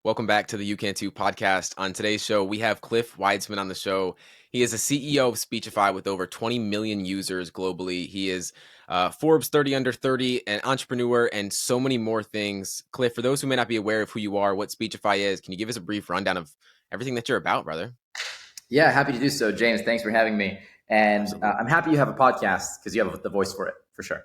Welcome back to the You Can Too podcast. On today's show, we have Cliff Weitzman on the show. He is a CEO of Speechify with over 20 million users globally. He is Forbes 30 under 30, an entrepreneur, and so many more things. Cliff, for those who may not be aware of who you are, what Speechify is, can you give us a brief rundown of everything that you're about, brother? Yeah, happy to do so, James. Thanks for having me. And Absolutely. I'm happy you have a podcast because you have the voice for it, for sure.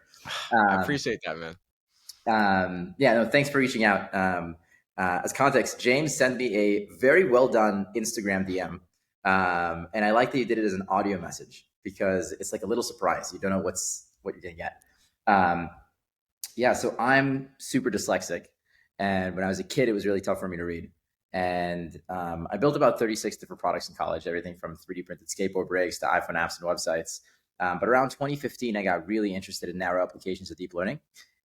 I Um, appreciate that, man. yeah, no, thanks for reaching out. As context, James sent me a very well done Instagram DM. And I like that you did it as an audio message because it's like a little surprise. You don't know what you're going to get. Um, yeah, so I'm super dyslexic. And when I was a kid, it was really tough for me to read. And I built about 36 different products in college, everything from 3D printed skateboard rigs to iPhone apps and websites. But around 2015, I got really interested in narrow applications of deep learning.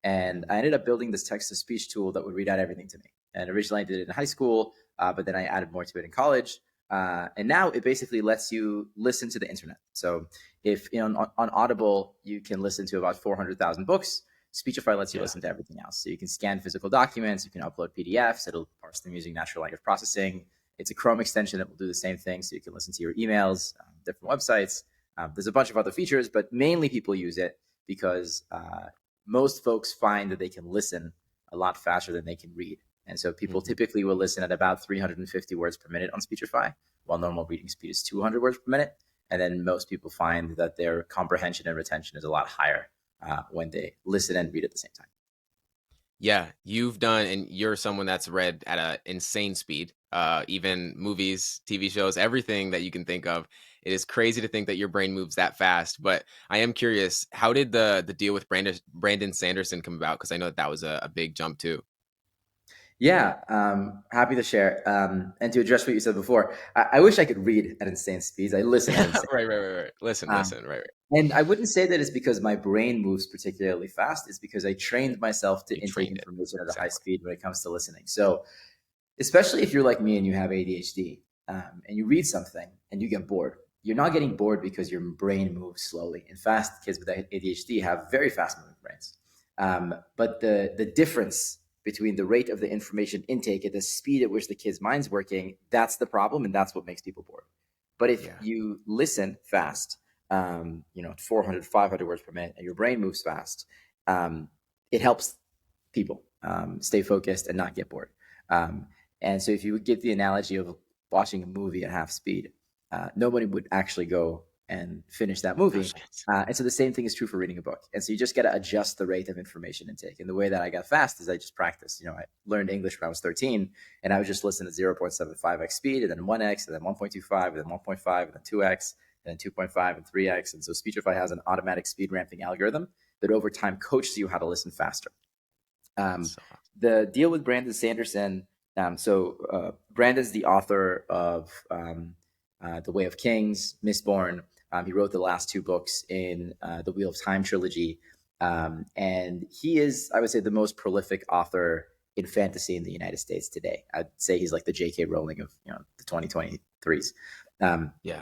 And I ended up building this text to speech tool that would read out everything to me. And originally I did it in high school, but then I added more to it in college. And now it basically lets you listen to the internet. So if on Audible, you can listen to about 400,000 books. Speechify lets you listen to everything else. So you can scan physical documents, you can upload PDFs, it'll parse them using natural language processing. It's a Chrome extension that will do the same thing. So you can listen to your emails, different websites. There's a bunch of other features, but mainly people use it because most folks find that they can listen a lot faster than they can read. And so people typically will listen at about 350 words per minute on Speechify, while normal reading speed is 200 words per minute. And then most people find that their comprehension and retention is a lot higher when they listen and read at the same time. Yeah, you've done, and you're someone that's read at an insane speed. Even movies, TV shows, everything that you can think of. It is crazy to think that your brain moves that fast. But I am curious, how did the deal with Brandon Sanderson come about? Because I know that was a big jump too. Yeah, happy to share. And to address what you said before, I wish I could read at insane speeds. I listen at insane. Right. Listen, Um, right. and I wouldn't say that it's because my brain moves particularly fast. It's because I trained myself to You intake trained it information at a high exactly. speed when it comes to listening. So, especially if you're like me and you have ADHD, and you read something and you get bored, you're not getting bored because your brain moves slowly. In fact, kids with ADHD have very fast moving brains. But the difference between the rate of the information intake and the speed at which the kid's mind's working, that's the problem, and that's what makes people bored. But if Yeah. you listen fast, 400, 500 words per minute, and your brain moves fast, it helps people stay focused and not get bored. And so if you would give the analogy of watching a movie at half speed, nobody would actually go and finish that movie. And so the same thing is true for reading a book. And so you just got to adjust the rate of information intake. And the way that I got fast is I just practiced. I learned English when I was 13, and I would just listen at 0.75x speed, and then 1x, and then 1.25, and then 1.5, and then 2x, and then 2.5 and 3x. And so Speechify has an automatic speed ramping algorithm that over time coaches you how to listen faster. So, The deal with Brandon Sanderson. Brandon's the author of The Way of Kings, Mistborn. He wrote the last two books in the Wheel of Time trilogy. And he is, I would say, the most prolific author in fantasy in the United States today. I'd say he's like the J.K. Rowling of the 2023s. yeah.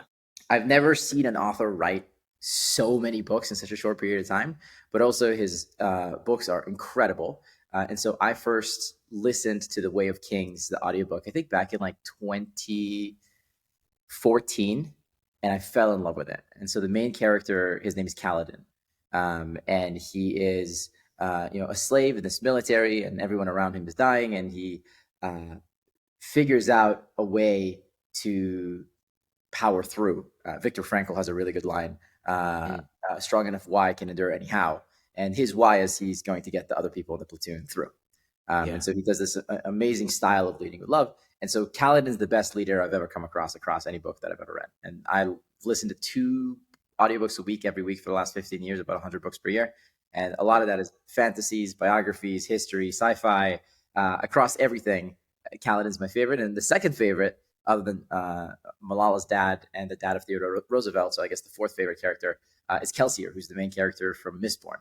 I've never seen an author write so many books in such a short period of time, but also his books are incredible. And so I first listened to The Way of Kings, the audiobook, I think back in like 2014, and I fell in love with it. And so the main character, his name is Kaladin, and he is a slave in this military, and everyone around him is dying, and he figures out a way to power through. Viktor Frankl has a really good line, strong enough why can endure anyhow. And his why is he's going to get the other people in the platoon through. And so he does this amazing style of leading with love. And so Kaladin is the best leader I've ever come across any book that I've ever read. And I've listened to 2 audiobooks a week every week for the last 15 years, about 100 books per year. And a lot of that is fantasies, biographies, history, sci-fi, across everything. Kaladin's my favorite. And the second favorite, other than Malala's dad and the dad of Theodore Roosevelt, so I guess the fourth favorite character, is Kelsier, who's the main character from Mistborn.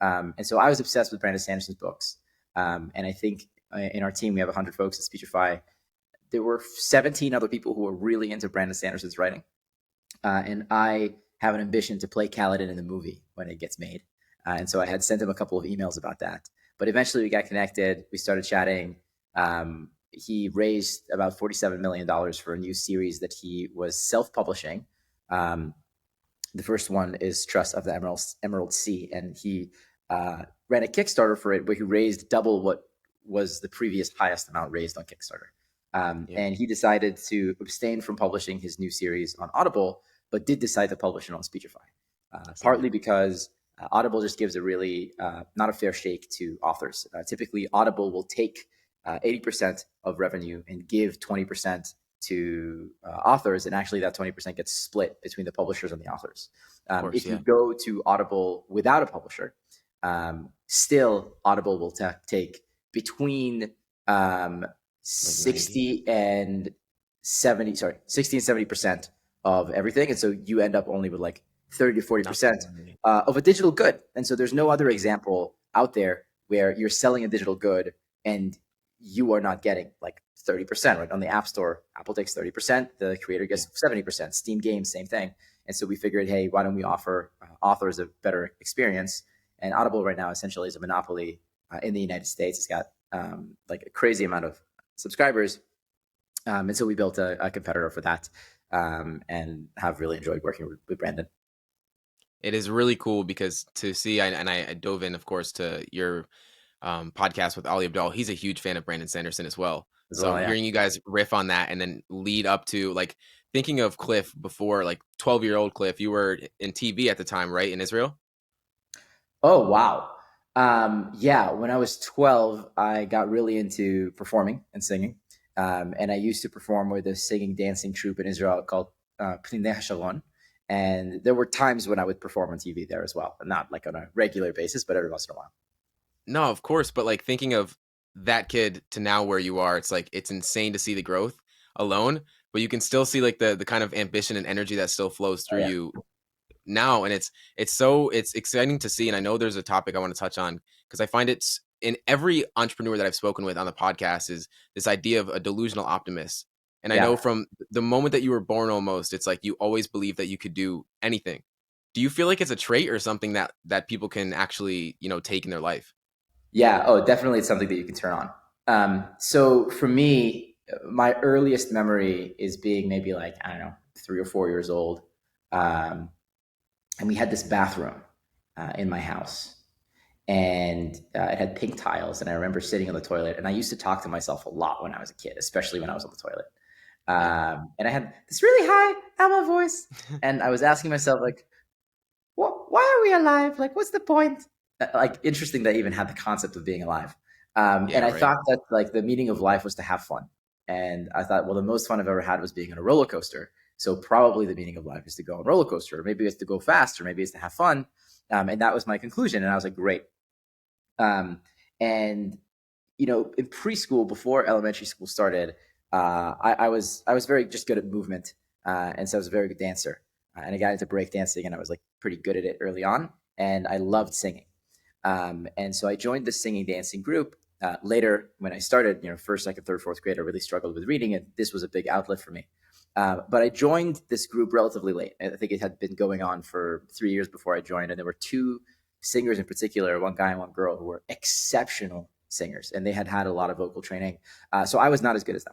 And so I was obsessed with Brandon Sanderson's books. And I think in our team, we have 100 folks at Speechify. There were 17 other people who were really into Brandon Sanderson's writing. And I have an ambition to play Kaladin in the movie when it gets made. And so I had sent him a couple of emails about that. But eventually we got connected. We started chatting. he raised about $47 million for a new series that he was self-publishing. The first one is Trust of the Emerald Sea, and he ran a Kickstarter for it where he raised double what was the previous highest amount raised on Kickstarter. Yeah. And he decided to abstain from publishing his new series on Audible, but did decide to publish it on Speechify, partly because Audible just gives a really not a fair shake to authors. Typically, Audible will take 80% of revenue and give 20% to authors, and actually that 20% gets split between the publishers and the authors. Course, If you yeah. go to Audible without a publisher, still Audible will take between 60 and 70% of everything. And so you end up only with like 30 to 40% of a digital good. And so there's no other example out there where you're selling a digital good and you are not getting like 30%, right? On the App Store, Apple takes 30%, the creator gets 70%, Steam Games, same thing. And so we figured, hey, why don't we offer authors a better experience? And Audible right now essentially is a monopoly in the United States. It's got like a crazy amount of subscribers. And so we built a competitor for that, and have really enjoyed working with Brandon. It is really cool because to see, I dove in, of course, to your podcast with Ali Abdaal. He's a huge fan of Brandon Sanderson as well. So Yeah. hearing you guys riff on that and then lead up to like thinking of Cliff before, like 12-year-old Cliff, you were in TV at the time, right? In Israel? Oh, wow. Yeah, when I was 12, I got really into performing and singing. And I used to perform with a singing dancing troupe in Israel called Pnei Hasharon. And there were times when I would perform on TV there as well, not like on a regular basis, but every once in a while. No, of course. But like thinking of that kid to now where you are, it's like it's insane to see the growth alone, but you can still see like the kind of ambition and energy that still flows through you now. And it's exciting to see. And I know there's a topic I want to touch on because I find it's in every entrepreneur that I've spoken with on the podcast is this idea of a delusional optimist. And I know from the moment that you were born almost, it's like you always believe that you could do anything. Do you feel like it's a trait or something that people can actually, take in their life? Yeah. Oh, definitely. It's something that you can turn on. So for me, my earliest memory is being maybe like, I don't know, 3 or 4 years old. And we had this bathroom in my house, and it had pink tiles. And I remember sitting on the toilet, and I used to talk to myself a lot when I was a kid, especially when I was on the toilet. And I had this really high Alma voice, and I was asking myself, like, why are we alive? Like, what's the point? Like, interesting that I even had the concept of being alive. And I thought that like the meaning of life was to have fun. And I thought, well, the most fun I've ever had was being on a roller coaster. So probably the meaning of life is to go on a roller coaster, or maybe it's to go fast, or maybe it's to have fun. And that was my conclusion. And I was like, great. And in preschool, before elementary school started, I was very just good at movement, and so I was a very good dancer. And I got into breakdancing, and I was like pretty good at it early on, and I loved singing. And so I joined the singing dancing group. Later, when I started, first, second, third, fourth grade, I really struggled with reading, and this was a big outlet for me. But I joined this group relatively late. I think it had been going on for 3 years before I joined, and there were two singers in particular, one guy and one girl, who were exceptional singers, and they had had a lot of vocal training. So I was not as good as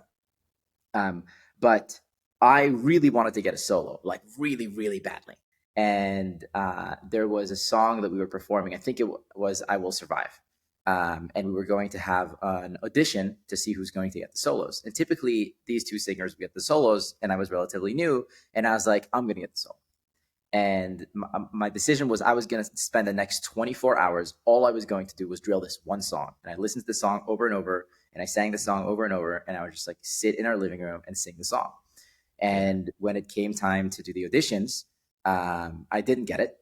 them. But I really wanted to get a solo, like really, really badly. And there was a song that we were performing. I think it was I Will Survive. And we were going to have an audition to see who's going to get the solos. And typically these two singers would get the solos, and I was relatively new. And I was like, I'm going to get the solo. And my decision was I was going to spend the next 24 hours. All I was going to do was drill this one song. And I listened to the song over and over, and I sang the song over and over. And I would just like sit in our living room and sing the song. And when it came time to do the auditions, I didn't get it.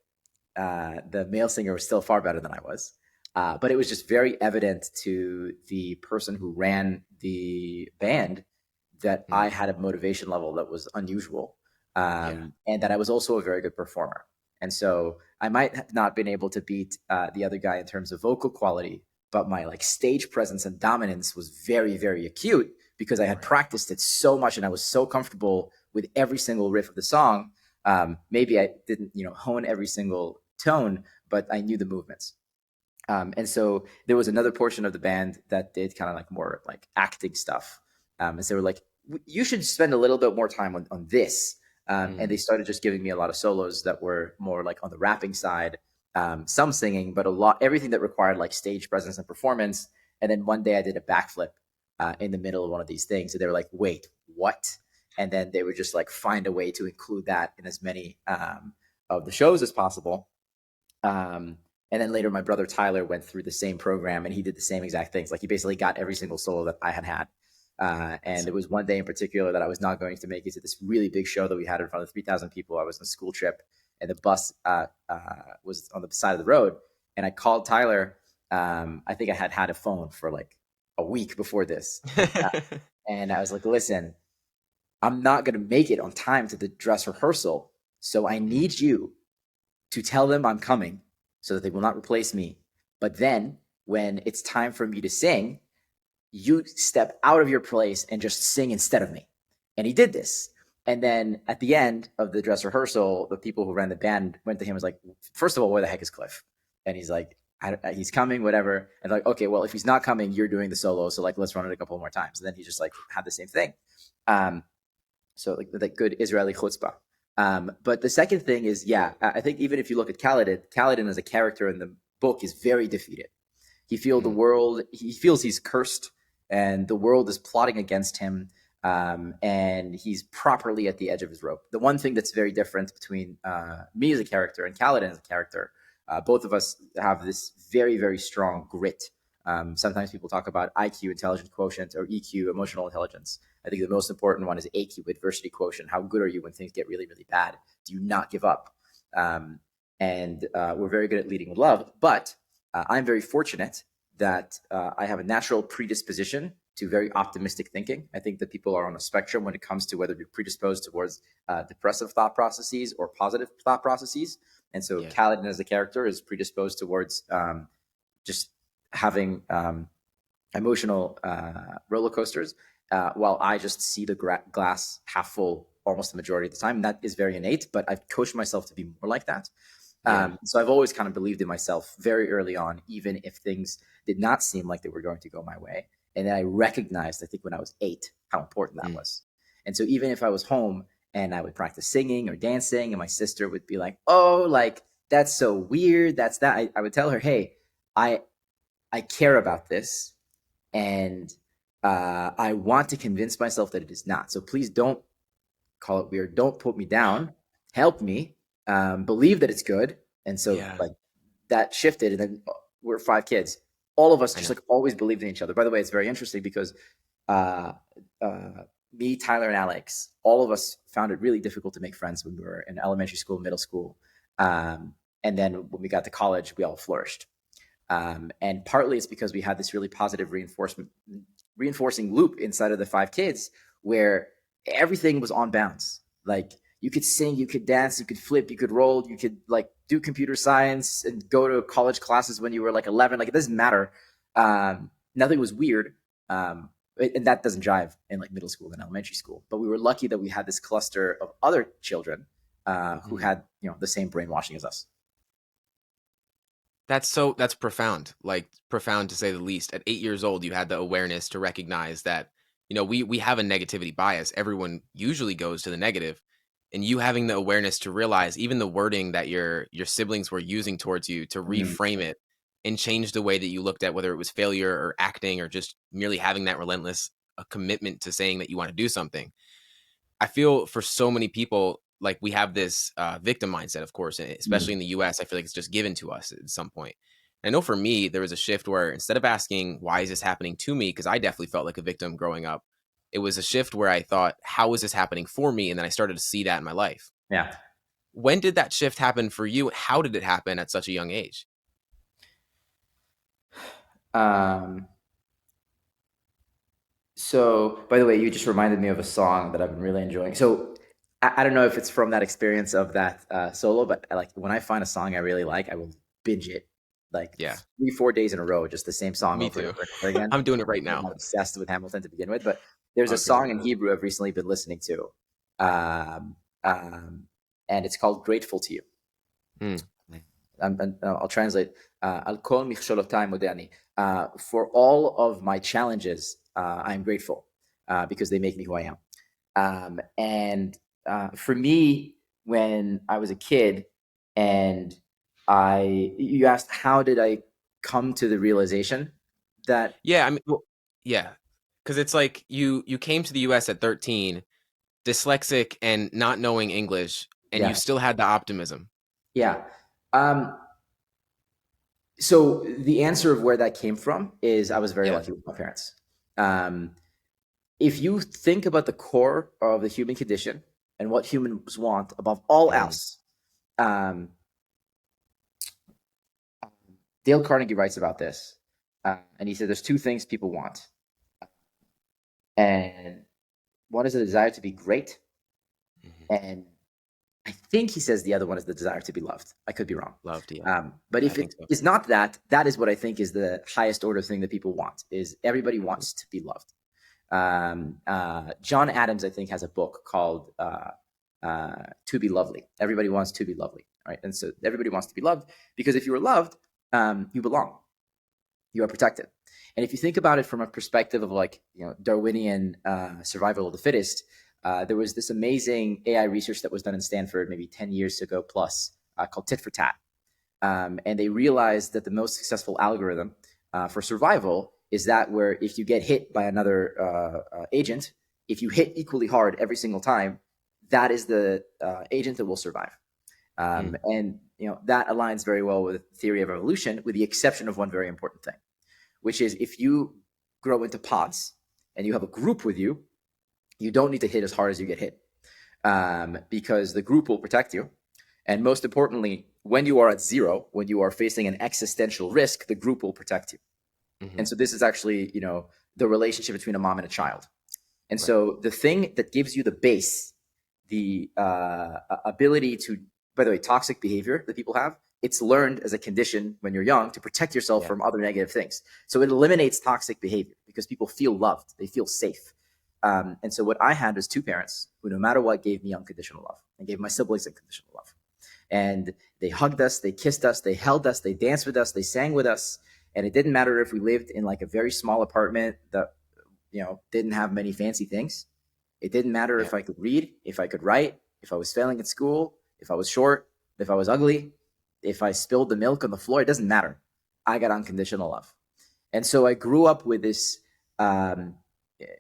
The male singer was still far better than I was. But it was just very evident to the person who ran the band that I had a motivation level that was unusual. And that I was also a very good performer. And so I might have not been able to beat the other guy in terms of vocal quality, but my like stage presence and dominance was very, very acute because I had practiced it so much and I was so comfortable with every single riff of the song. Maybe I didn't, hone every single tone, but I knew the movements. And so there was another portion of the band that did kind of like more like acting stuff. And so they were like, you should spend a little bit more time on this. And they started just giving me a lot of solos that were more like on the rapping side, some singing, but everything that required like stage presence and performance. And then one day I did a backflip in the middle of one of these things. So they were like, wait, what? And then they would just like find a way to include that in as many of the shows as possible. And then later my brother Tyler went through the same program and he did the same exact things. Like he basically got every single solo that I had. And there was one day in particular that I was not going to make it to this really big show that we had in front of 3,000 people. I was on a school trip and the bus was on the side of the road. And I called Tyler. I think I had a phone for like a week before this. And I was like, listen, I'm not going to make it on time to the dress rehearsal. So I need you to tell them I'm coming so that they will not replace me. But then when it's time for me to sing, you step out of your place and just sing instead of me. And he did this. And then at the end of the dress rehearsal, the people who ran the band went to him and was like, first of all, where the heck is Cliff? And he's like, he's coming, whatever. And like, okay, well, if he's not coming, you're doing the solo. So like, let's run it a couple more times. And then he just like had the same thing. So like that good Israeli chutzpah. But the second thing is, yeah, I think even if you look at Kaladin as a character in the book is very defeated. He feels the world, he feels he's cursed and the world is plotting against him. And he's properly at the edge of his rope. The one thing that's very different between me as a character and Kaladin as a character, both of us have this very, very strong grit. Sometimes people talk about IQ, intelligence quotient, or EQ, emotional intelligence. I think the most important one is AQ, adversity quotient. How good are you when things get really, really bad? Do you not give up? And we're very good at leading with love. But I'm very fortunate that I have a natural predisposition to very optimistic thinking. I think that people are on a spectrum when it comes to whether you're predisposed towards depressive thought processes or positive thought processes. And so Kaladin as a character is predisposed towards just having emotional roller coasters, while I just see the glass half full almost the majority of the time. And that is very innate, but I've coached myself to be more like that. So I've always kind of believed in myself very early on, even if things did not seem like they were going to go my way. And then I recognized, I think when I was 8, how important that was. And so even if I was home and I would practice singing or dancing and my sister would be like, oh, like, that's so weird. That's that. I would tell her, hey, I care about this. And I want to convince myself that it is not. So please don't call it weird. Don't put me down. Help me believe that it's good. And so like that shifted. And then we're 5 kids. All of us just like always believed in each other. By the way, it's very interesting because me, Tyler, and Alex, all of us found it really difficult to make friends when we were in elementary school, middle school. And then when we got to college, we all flourished. And partly it's because we had this really positive reinforcing loop inside of the 5 kids where everything was on bounds. Like you could sing, you could dance, you could flip, you could roll, you could like do computer science and go to college classes when you were like 11. Like it doesn't matter. Nothing was weird. And that doesn't jive in like middle school and elementary school. But we were lucky that we had this cluster of other children who had, the same brainwashing as us. That's profound, like profound to say the least. At 8 years old, you had the awareness to recognize that, we have a negativity bias. Everyone usually goes to the negative, and you having the awareness to realize even the wording that your siblings were using towards you to reframe it and change the way that you looked at whether it was failure or acting or just merely having that relentless commitment to saying that you want to do something. I feel for so many people, like we have this victim mindset, of course, especially in the US. I feel like it's just given to us at some point. I know for me, there was a shift where instead of asking, why is this happening to me? Because I definitely felt like a victim growing up. It was a shift where I thought, how is this happening for me? And then I started to see that in my life. Yeah. When did that shift happen for you? How did it happen at such a young age? So, by the way, you just reminded me of a song that I've been really enjoying. So, I don't know if it's from that experience of that solo, but like when I find a song I really like, I will binge it like 3-4 days in a row, just the same song Me over too. and over and over again. I'm doing it right I'm now. not obsessed with Hamilton to begin with, but there's a song in Hebrew I've recently been listening to, and it's called "Grateful to You." I'll translate. Al kol michsholotai modani. For all of my challenges, I'm grateful. because they make me who I am. And for me, when I was a kid, and you asked how did I come to the realization that, Yeah, I mean, well, yeah, because it's like you came to the U.S. at 13, dyslexic and not knowing English, and you yeah, still had the optimism. yeah. Um, so the answer of where that came from is I was very Yeah. lucky with my parents. Um, if you think about the core of the human condition and what humans want above all Mhm. else, um, Dale Carnegie writes about this, and he said there's two things people want, and one is a desire to be great, Mhm. and I think he says the other one is the desire to be loved. I could be wrong. Loved, yeah. But Yeah, I if think it so. is not that, that is what I think is the highest order thing that people want. Is everybody Mhm. wants to be loved. John Adams, I think, has a book called "To Be Lovely." Everybody wants to be lovely, right? And so everybody wants to be loved because if you are loved, you belong. You are protected. And if you think about it from a perspective of like Darwinian survival of the fittest, there was this amazing AI research that was done in Stanford maybe 10 years ago plus called tit for tat, and they realized that the most successful algorithm for survival is that where if you get hit by another agent, if you hit equally hard every single time, that is the agent that will survive. Mm. And that aligns very well with theory of evolution, with the exception of one very important thing, which is if you grow into pods and you have a group with you, you don't need to hit as hard as you get hit, because the group will protect you. And most importantly, when you are at zero, when you are facing an existential risk, the group will protect you. And Mhm. so this is actually, the relationship between a mom and a child. And Right. so the thing that gives you the base, the ability to, by the way, toxic behavior that people have, it's learned as a condition when you're young to protect yourself Yeah. from other negative things. So it eliminates toxic behavior because people feel loved, they feel safe. And so what I had was two parents who, no matter what, gave me unconditional love and gave my siblings unconditional love. And they hugged us, they kissed us, they held us, they danced with us, they sang with us. And it didn't matter if we lived in like a very small apartment that didn't have many fancy things. It didn't matter Yeah. if I could read, if I could write, if I was failing at school, if I was short, if I was ugly, if I spilled the milk on the floor. It doesn't matter. I got unconditional love. And so I grew up with this. Um,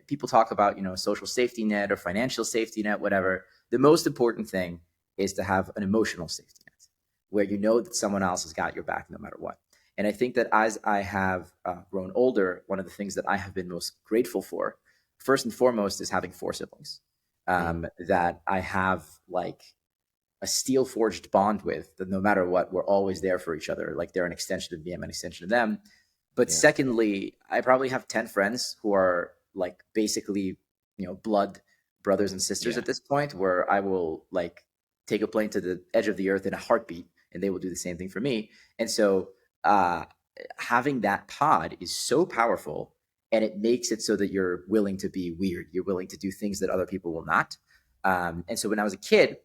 People talk about social safety net or financial safety net, whatever. The most important thing is to have an emotional safety net where you know that someone else has got your back no matter what. And I think that as I have grown older, one of the things that I have been most grateful for, first and foremost, is having four siblings Mm. that I have like a steel forged bond with, that no matter what, we're always there for each other. Like they're an extension of me, I'm an extension of them. But Yeah. secondly, I probably have 10 friends who are like basically, blood brothers and sisters Yeah. at this point, where I will like take a plane to the edge of the earth in a heartbeat and they will do the same thing for me. And so uh, having that pod is so powerful, and it makes it so that you're willing to be weird. You're willing to do things that other people will not. And so when I was a kid,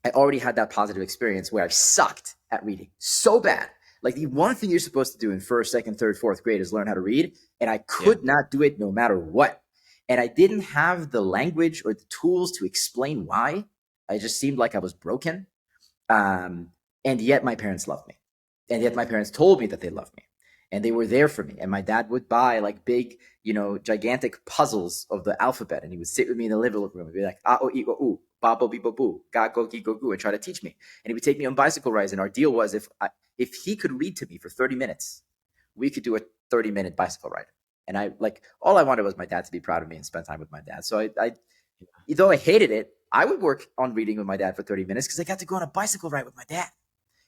I already had that positive experience where I sucked at reading so bad. Like the one thing you're supposed to do in first, second, third, fourth grade is learn how to read. And I Yeah. could not do it no matter what. And I didn't have the language or the tools to explain why. I just seemed like I was broken. Um, and yet my parents loved me. And yet my parents told me that they loved me. And they were there for me. And my dad would buy like big, gigantic puzzles of the alphabet. And he would sit with me in the living room and be like, ah, oh, e, oh, ooh, ba, bo, be, bo, boo, ga, go, gi, go, goo, and try to teach me. And he would take me on bicycle rides. And our deal was if he could read to me for 30 minutes, we could do a 30-minute bicycle ride. And all I wanted was my dad to be proud of me and spend time with my dad. So though I hated it, I would work on reading with my dad for 30 minutes because I got to go on a bicycle ride with my dad.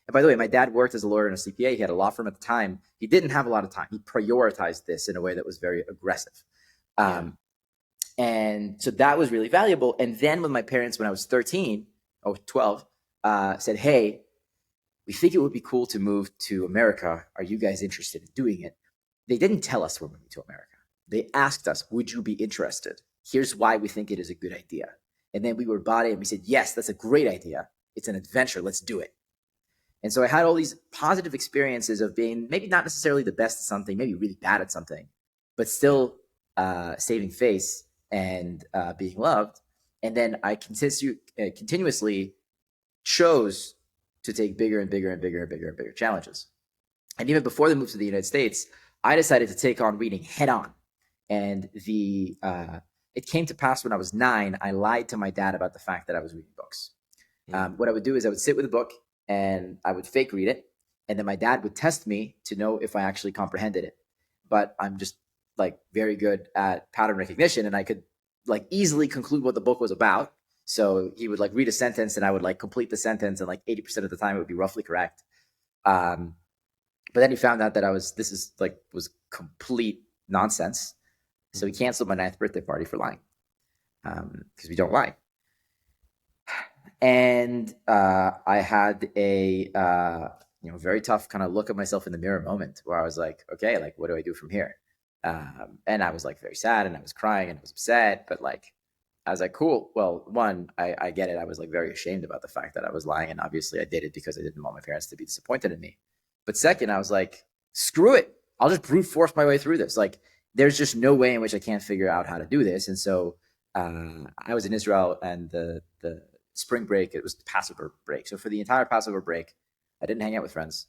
And by the way, my dad worked as a lawyer and a CPA. He had a law firm at the time. He didn't have a lot of time. He prioritized this in a way that was very aggressive. Yeah. And so that was really valuable. And then when my parents, when I was 13 or 12, said, hey, we think it would be cool to move to America. Are you guys interested in doing it? They didn't tell us we're moving to America. They asked us, would you be interested? Here's why we think it is a good idea. And then we were bought it and we said, yes, that's a great idea. It's an adventure. Let's do it. And so I had all these positive experiences of being maybe not necessarily the best at something, maybe really bad at something, but Yeah. still saving face and being loved. And then I continuously chose to take bigger and bigger and bigger and bigger and bigger challenges. And even before the move to the United States, I decided to take on reading head on. And it came to pass when I was 9. I lied to my dad about the fact that I was reading books. What I would do is I would sit with a book and I would fake read it, and then my dad would test me to know if I actually comprehended it. But I'm just like very good at pattern recognition, and I could like easily conclude what the book was about. So he would like read a sentence, and I would like complete the sentence, and like 80% of the time it would be roughly correct. But then he found out that was complete nonsense. So he canceled my 9th birthday party for lying, because we don't lie. And I had a very tough kind of look at myself in the mirror moment where I was like, okay, like what do I do from here? And I was like very sad, and I was crying, and I was upset, but like I was like, cool. Well, one, I get it. I was like very ashamed about the fact that I was lying, and obviously I did it because I didn't want my parents to be disappointed in me. But second, I was like, screw it. I'll just brute force my way through this. Like, there's just no way in which I can't figure out how to do this. And so I was in Israel, and the spring break, it was the Passover break. So for the entire Passover break, I didn't hang out with friends.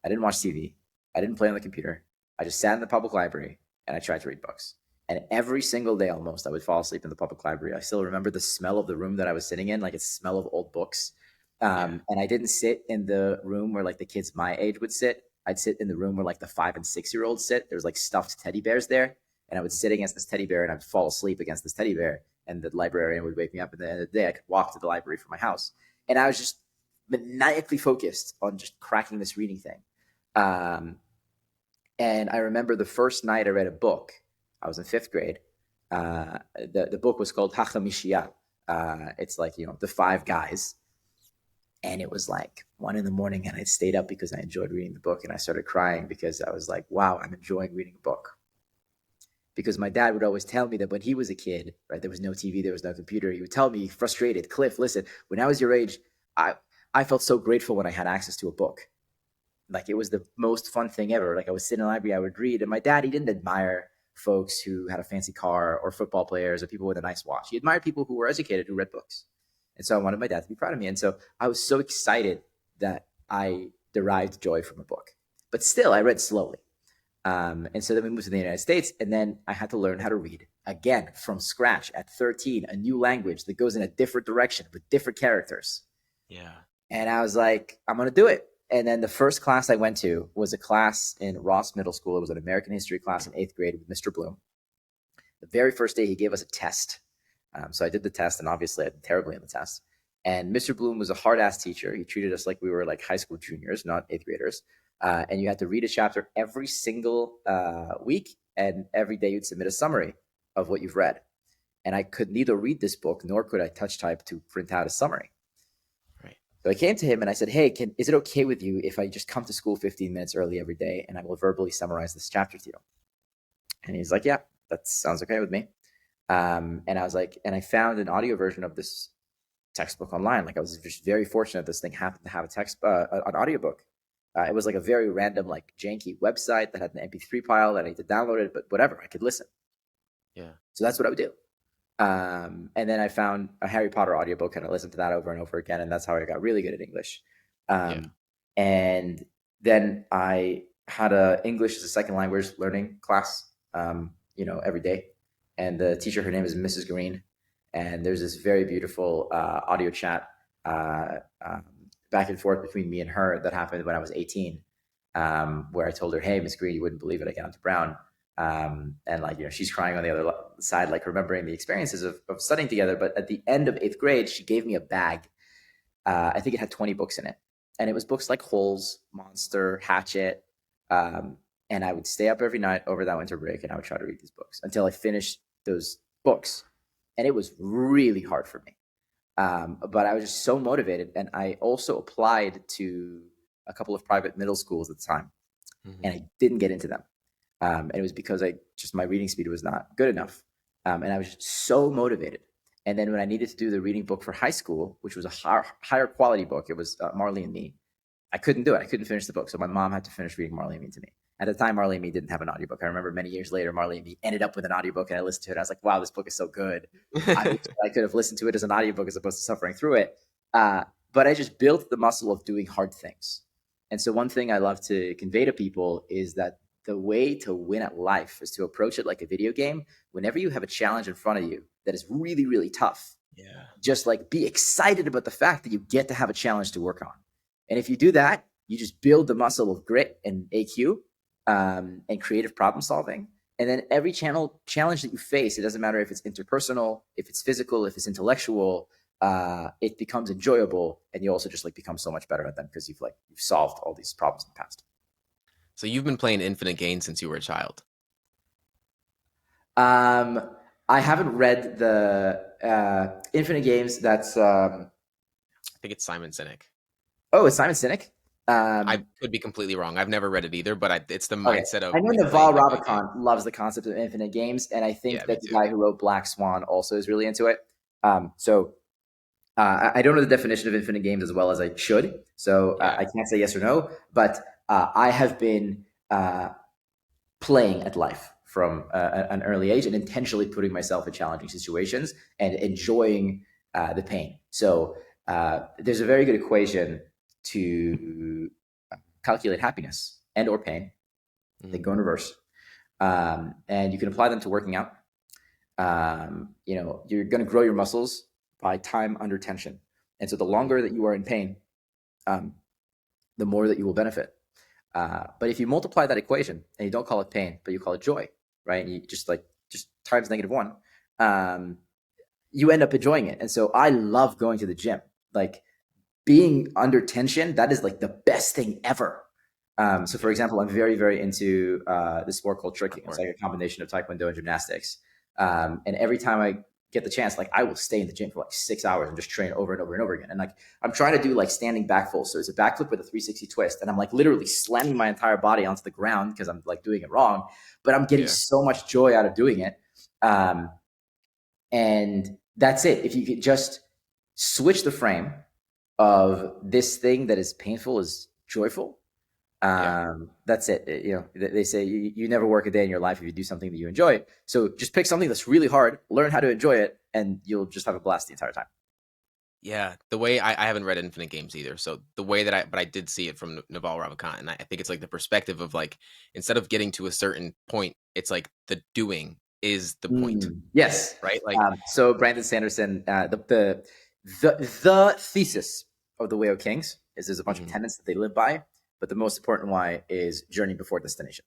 I didn't watch TV. I didn't play on the computer. I just sat in the public library and I tried to read books. And every single day almost, I would fall asleep in the public library. I still remember the smell of the room that I was sitting in, like it's smell of old books. And I didn't sit in the room where like the kids my age would sit. I'd sit in the room where like the 5 and 6-year-olds sit. There was like stuffed teddy bears there. And I would sit against this teddy bear, and I'd fall asleep against this teddy bear. And the librarian would wake me up. At the end of the day, I could walk to the library from my house. And I was just maniacally focused on just cracking this reading thing. And I remember the first night I read a book. I was in 5th grade. The book was called Hachamishia. It's like, the 5 guys. And it was like 1 a.m, and I stayed up because I enjoyed reading the book. And I started crying because I was like, wow, I'm enjoying reading a book. Because my dad would always tell me that when he was a kid, right, there was no TV, there was no computer. He would tell me, frustrated, Cliff, listen, when I was your age, I felt so grateful when I had access to a book. Like, it was the most fun thing ever. Like, I would sit in the library, I would read. And my dad, he didn't admire folks who had a fancy car or football players or people with a nice watch. He admired people who were educated, who read books. And so I wanted my dad to be proud of me. And so I was so excited that I derived joy from a book. But still, I read slowly. And so then we moved to the United States, and then I had to learn how to read again from scratch at 13, a new language that goes in a different direction with different characters. Yeah. And I was like, I'm going to do it. And then the first class I went to was a class in Ross Middle School. It was an American history class in 8th grade with Mr. Bloom. The very first day he gave us a test. So I did the test, and obviously I did terribly on the test. And Mr. Bloom was a hard-ass teacher. He treated us like we were like high school juniors, not 8th graders. And you had to read a chapter every single week, and every day you'd submit a summary of what you've read. And I could neither read this book nor could I touch type to print out a summary. Right. So I came to him and I said, hey, is it okay with you if I just come to school 15 minutes early every day and I will verbally summarize this chapter to you? And he's like, yeah, that sounds okay with me. And I was like, and I found an audio version of this textbook online. Like, I was just very fortunate this thing happened to have an audiobook. It was like a very random, like janky website that had an MP3 file that I had to download it, but whatever, I could listen. Yeah. So that's what I would do. And then I found a Harry Potter audiobook, and I listened to that over and over again. And that's how I got really good at English. And then I had a English as a second language learning class, every day. And the teacher, her name is Mrs. Green. And there's this very beautiful audio chat back and forth between me and her that happened when I was 18, where I told her, hey, Miss Green, you wouldn't believe it, I got into Brown. And she's crying on the other side, like remembering the experiences of studying together. But at the end of 8th grade, she gave me a bag. I think it had 20 books in it. And it was books like Holes, Monster, Hatchet. And I would stay up every night over that winter break, and I would try to read these books until I finished those books. And it was really hard for me. But I was just so motivated. And I also applied to a couple of private middle schools at the time, and I didn't get into them. And it was because my reading speed was not good enough. And I was just so motivated. And then when I needed to do the reading book for high school, which was a higher quality book, it was Marley and Me. I couldn't do it. I couldn't finish the book. So my mom had to finish reading Marley and Me to me. At the time, Marley and Me didn't have an audiobook. I remember many years later, Marley and Me ended up with an audiobook, and I listened to it. I was like, wow, this book is so good. I wish I could have listened to it as an audiobook as opposed to suffering through it. But I just built the muscle of doing hard things. And so one thing I love to convey to people is that the way to win at life is to approach it like a video game. Whenever you have a challenge in front of you that is really, really tough, just like be excited about the fact that you get to have a challenge to work on. And if you do that, you just build the muscle of grit and AQ and creative problem solving. And then every challenge that you face, it doesn't matter if it's interpersonal, if it's physical, if it's intellectual, it becomes enjoyable, and you also just like become so much better at them because you've solved all these problems in the past. So you've been playing Infinite Gain since you were a child. I haven't read the Infinite Games. That's I think it's Simon Sinek. Oh, it's Simon Sinek. I could be completely wrong. I've never read it either, but it's the mindset of. I know Naval Ravikant loves the concept of infinite games, and I think that the guy who wrote Black Swan also is really into it. So I don't know the definition of infinite games as well as I should, so I can't say yes or no. But I have been playing at life from an early age and intentionally putting myself in challenging situations and enjoying the pain. So there's a very good equation to calculate happiness and or pain. They go in reverse. And you can apply them to working out. You're going to grow your muscles by time under tension. And so the longer that you are in pain, the more that you will benefit. But if you multiply that equation and you don't call it pain, but you call it joy, right? And you just times -1, you end up enjoying it. And so I love going to the gym. Like being under tension, that is like the best thing ever. So for example, I'm very, very into the sport called tricking. It's like a combination of Taekwondo and gymnastics. And every time I get the chance, I will stay in the gym for 6 hours and just train over and over and over again. And I'm trying to do standing back full. So it's a backflip with a 360 twist. And I'm literally slamming my entire body onto the ground because I'm doing it wrong, but I'm getting so much joy out of doing it. And that's it. If you could just switch the frame of this thing that is painful is joyful, that's it. They say you never work a day in your life if you do something that you enjoy. So just pick something that's really hard, learn how to enjoy it, and you'll just have a blast the entire time. Yeah, the way I haven't read Infinite Games either. So the way that I did see it from Naval Ravikant, and I think it's the perspective of instead of getting to a certain point, it's the doing is the point. Yes, right. So Brandon Sanderson, the thesis of the Way of Kings is there's a bunch of tenets that they live by. But the most important why is journey before destination.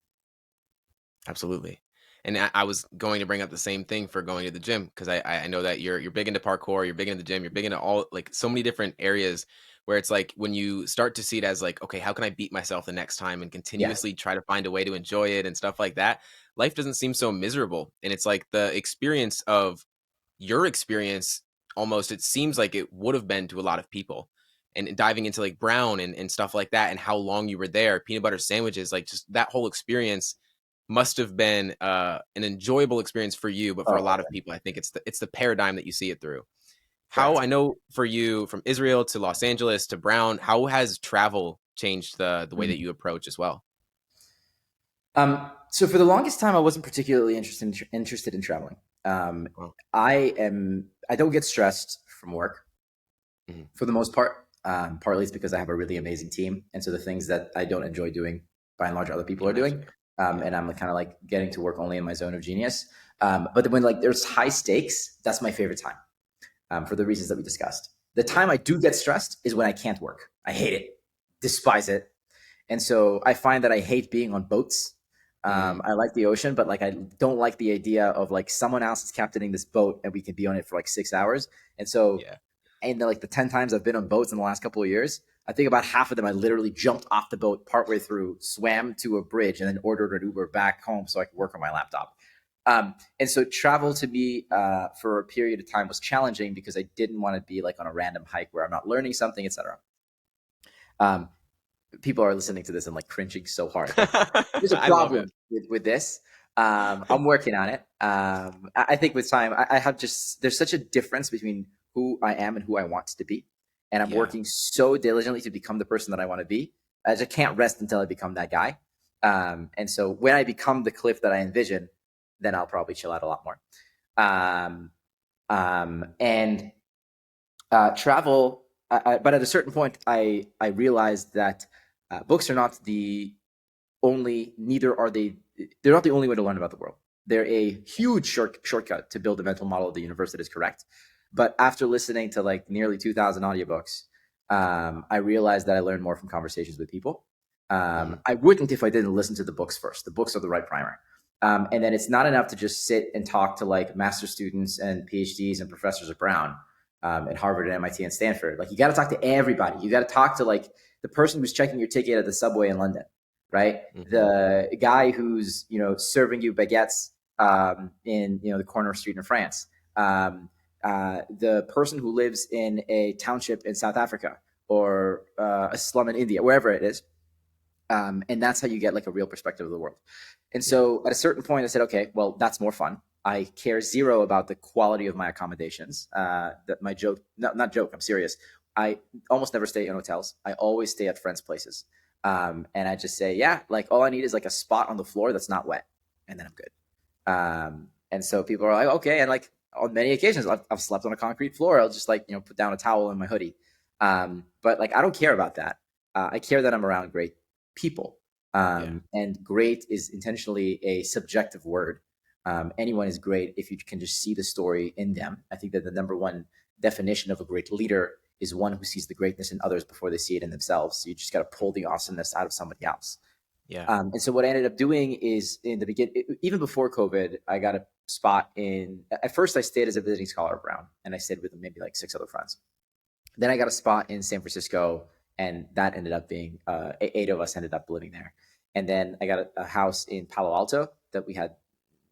Absolutely. And I was going to bring up the same thing for going to the gym, because I know that you're big into parkour, you're big into the gym, you're big into all so many different areas where it's when you start to see it as okay, how can I beat myself the next time and continuously try to find a way to enjoy it and stuff like that, life doesn't seem so miserable. And it's the experience of your experience, almost it seems like it would have been to a lot of people. And diving into Brown and stuff like that, and how long you were there, peanut butter sandwiches, just that whole experience must have been an enjoyable experience for you. But for a lot of people, I think it's the paradigm that you see it through. How I know for you, from Israel to Los Angeles to Brown, how has travel changed the way that you approach as well? So for the longest time, I wasn't particularly interested in traveling. I don't get stressed from work for the most part. Partly it's because I have a really amazing team. And so the things that I don't enjoy doing, by and large, other people are doing. And I'm kind of getting to work only in my zone of genius. But then when there's high stakes, that's my favorite time for the reasons that we discussed. The time I do get stressed is when I can't work. I hate it, despise it. And so I find that I hate being on boats. I like the ocean, but I don't like the idea of someone else is captaining this boat and we can be on it for 6 hours. And so and the 10 times I've been on boats in the last couple of years, I think about half of them I literally jumped off the boat partway through, swam to a bridge, and then ordered an Uber back home so I could work on my laptop. And so travel to me for a period of time was challenging because I didn't want to be on a random hike where I'm not learning something, etc. People are listening to this and cringing so hard. There's a problem with this. I'm working on it. I think with time, I have there's such a difference between who I am and who I want to be. And I'm working so diligently to become the person that I want to be. I just can't rest until I become that guy. And so when I become the Cliff that I envision, then I'll probably chill out a lot more. Um, and travel, but at a certain point, I realized that books are not the only, neither are they, they're not the only way to learn about the world. They're a huge shortcut to build a mental model of the universe that is correct. But after listening to like nearly 2,000 audiobooks, I realized that I learned more from conversations with people. Mhm. I wouldn't if I didn't listen to the books first. The books are the right primer. And then it's not enough to just sit and talk to like master students and PhDs and professors at Brown, at Harvard and MIT and Stanford. Like you got to talk to everybody. You got to talk to like the person who's checking your ticket at the subway in London, right? Mhm. The guy who's serving you baguettes in the corner street in France. The person who lives in a township in South Africa or a slum in India, wherever it is. And that's how you get like a real perspective of the world. And Yeah. so at a certain point, I said, okay, well, that's more fun. I care zero about the quality of my accommodations. That my joke, not joke, I'm serious. I almost never stay in hotels. I always stay at friends' places. And I just say, yeah, like all I need is like a spot on the floor that's not wet, and then I'm good. And so people are like, okay. And like on many occasions, I've slept on a concrete floor. I'll just like, put down a towel in my hoodie. But like, I don't care about that. I care that I'm around great people. Yeah. And great is intentionally a subjective word. Anyone is great if you can just see the story in them. I think that the number one definition of a great leader is one who sees the greatness in others before they see it in themselves. So you just got to pull the awesomeness out of somebody else. Yeah. And so what I ended up doing is in the beginning, even before COVID, I got a spot in, at first I stayed as a visiting scholar at Brown and I stayed with maybe like 6 other friends. Then I got a spot in San Francisco and that ended up being, 8 of us ended up living there. And then I got a house in Palo Alto that we had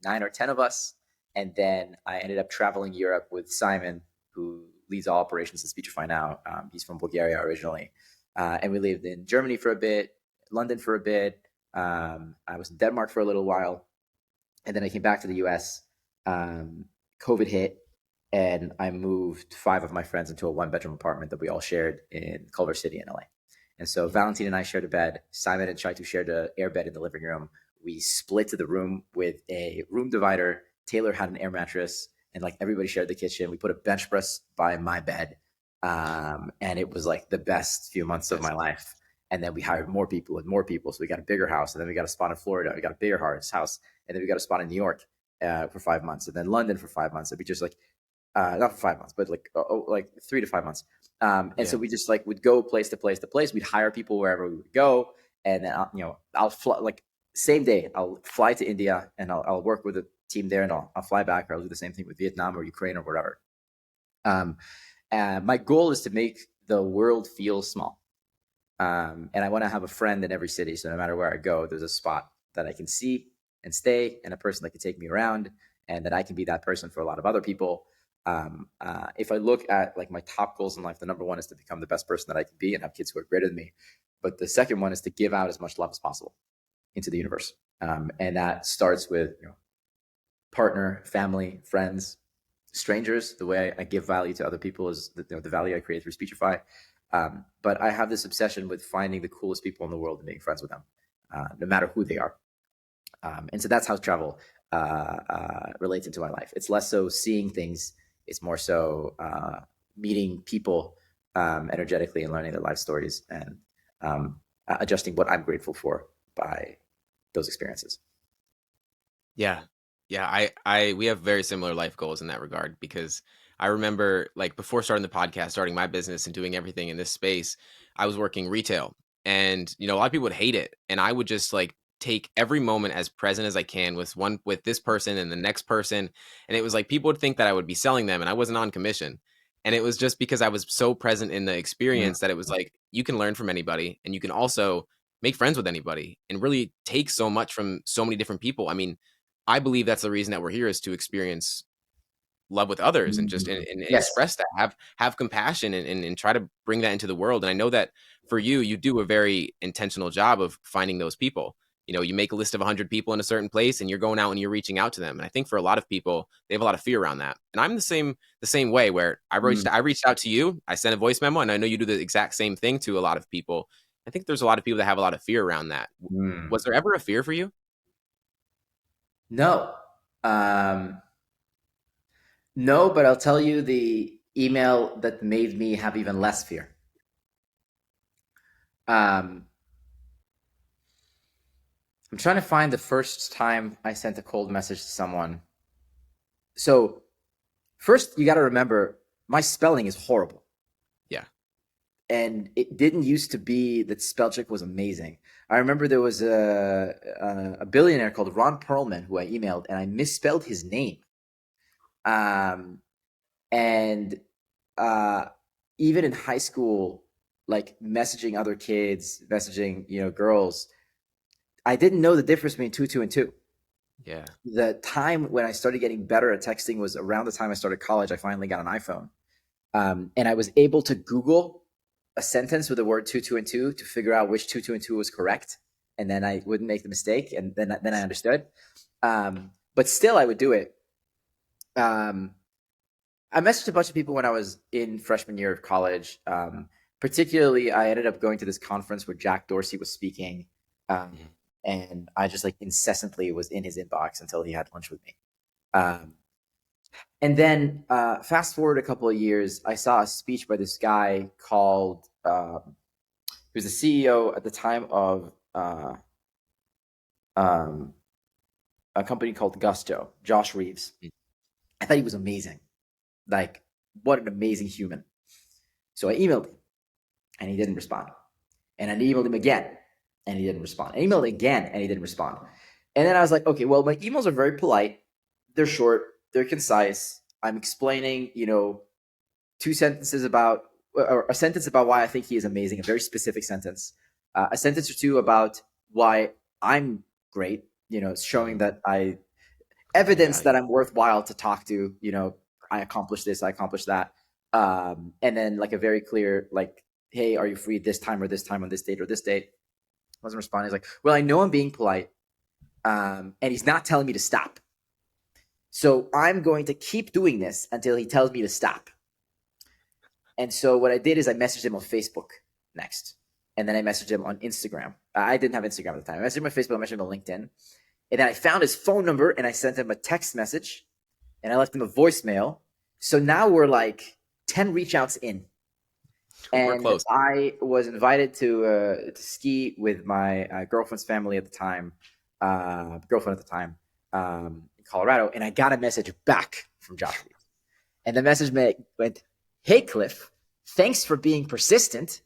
9 or 10 of us. And then I ended up traveling Europe with Simon, who leads all operations at Speechify now. He's from Bulgaria originally. And we lived in Germany for a bit, London for a bit. I was in Denmark for a little while. And then I came back to the US. COVID hit, and I moved 5 of my friends into a 1 bedroom apartment that we all shared in Culver City in LA. And so Mhm. Valentine and I shared a bed. Simon and Chaitu shared an air bed in the living room. We split the room with a room divider. Taylor had an air mattress, and like everybody shared the kitchen. We put a bench press by my bed, and it was like the best few months of my That's life. And then we hired more people and more people, so we got a bigger house. And then we got a spot in Florida. We got a bigger house, and then we got a spot in New York for 5 months, and then London for 5 months. It'd be just like not for 5 months, but like 3 to 5 months. And so yeah. we just like would go place to place to place. We'd hire people wherever we would go, and then I'll fly like same day. I'll fly to India and I'll work with a team there, and I'll fly back, or I'll do the same thing with Vietnam or Ukraine or whatever. Um, my goal is to make the world feel small, and I want to have a friend in every city. So no matter where I go, there's a spot that I can see and stay, and a person that can take me around, and that I can be that person for a lot of other people. If I look at like my top goals in life, the number one is to become the best person that I can be and have kids who are greater than me. But the second one is to give out as much love as possible into the universe, and that starts with partner, family, friends, strangers. The way I give value to other people is the value I create through Speechify. But I have this obsession with finding the coolest people in the world and being friends with them, no matter who they are. And so that's how travel relates into my life. It's less so seeing things; it's more so meeting people energetically and learning their life stories and adjusting what I'm grateful for by those experiences. Yeah. Yeah, I we have very similar life goals in that regard because I remember like before starting the podcast, starting my business and doing everything in this space, I was working retail. And a lot of people would hate it. And I would just like take every moment as present as I can with this person and the next person. And it was like people would think that I would be selling them and I wasn't on commission. And it was just because I was so present in the Mm. experience that it was like you can learn from anybody and you can also make friends with anybody and really take so much from so many different people. I mean, I believe that's the reason that we're here is to experience love with others and just and Yes. express that, have compassion and try to bring that into the world. And I know that for you, you do a very intentional job of finding those people. You make a list of 100 people in a certain place and you're going out and you're reaching out to them. And I think for a lot of people, they have a lot of fear around that. And I'm the same way where Mm. I reached out to you, I sent a voice memo, and I know you do the exact same thing to a lot of people. I think there's a lot of people that have a lot of fear around that. Mm. Was there ever a fear for you? No. Um, no, but I'll tell you the email that made me have even less fear. Um, I'm trying to find the first time I sent a cold message to someone. So, first, you got to remember my spelling is horrible. Yeah. And it didn't used to be that spell check was amazing. I remember there was a billionaire called Ron Perlman who I emailed, and I misspelled his name. Um, and uh, even in high school, like messaging other kids, messaging girls, I didn't know the difference between 22 and 2. Yeah. The time when I started getting better at texting was around the time I started college. I finally got an iPhone, and I was able to Google a sentence with the word 22 and 2 to figure out which 22 and 2 was correct, and then I wouldn't make the mistake, and then I understood. But still, I would do it. Um, I messaged a bunch of people when I was in freshman year of college. Particularly, I ended up going to this conference where Jack Dorsey was speaking, um, and I just like incessantly was in his inbox until he had lunch with me. Um, and then fast forward a couple of years, I saw a speech by this guy called he was the CEO at the time of um, a company called Gusto, Josh Reeves. I thought he was amazing. Like, what an amazing human. So I emailed him, and he didn't respond. And I emailed him again, and he didn't respond. I emailed again, and he didn't respond. And then I was like, okay, well, my emails are very polite. They're short. They're concise. I'm explaining, two sentences about, or a sentence about why I think he is amazing, a very specific sentence, a sentence or two about why I'm great, showing that evidence that I'm worthwhile to talk to, I accomplished this, I accomplished that. And then like a very clear, like, hey, are you free this time or this time on this date or this date? Wasn't responding. He's like, well, I know I'm being polite. And he's not telling me to stop. So I'm going to keep doing this until he tells me to stop. And so what I did is I messaged him on Facebook next. And then I messaged him on Instagram. I didn't have Instagram at the time. I messaged him on Facebook, I messaged him on LinkedIn. And then I found his phone number and I sent him a text message and I left him a voicemail. So now we're like 10 reach outs in. We're And close. I was invited to ski with my girlfriend's family at the time, in Colorado. And I got a message back from Josh Reeves. And the message went, hey, Cliff, thanks for being persistent.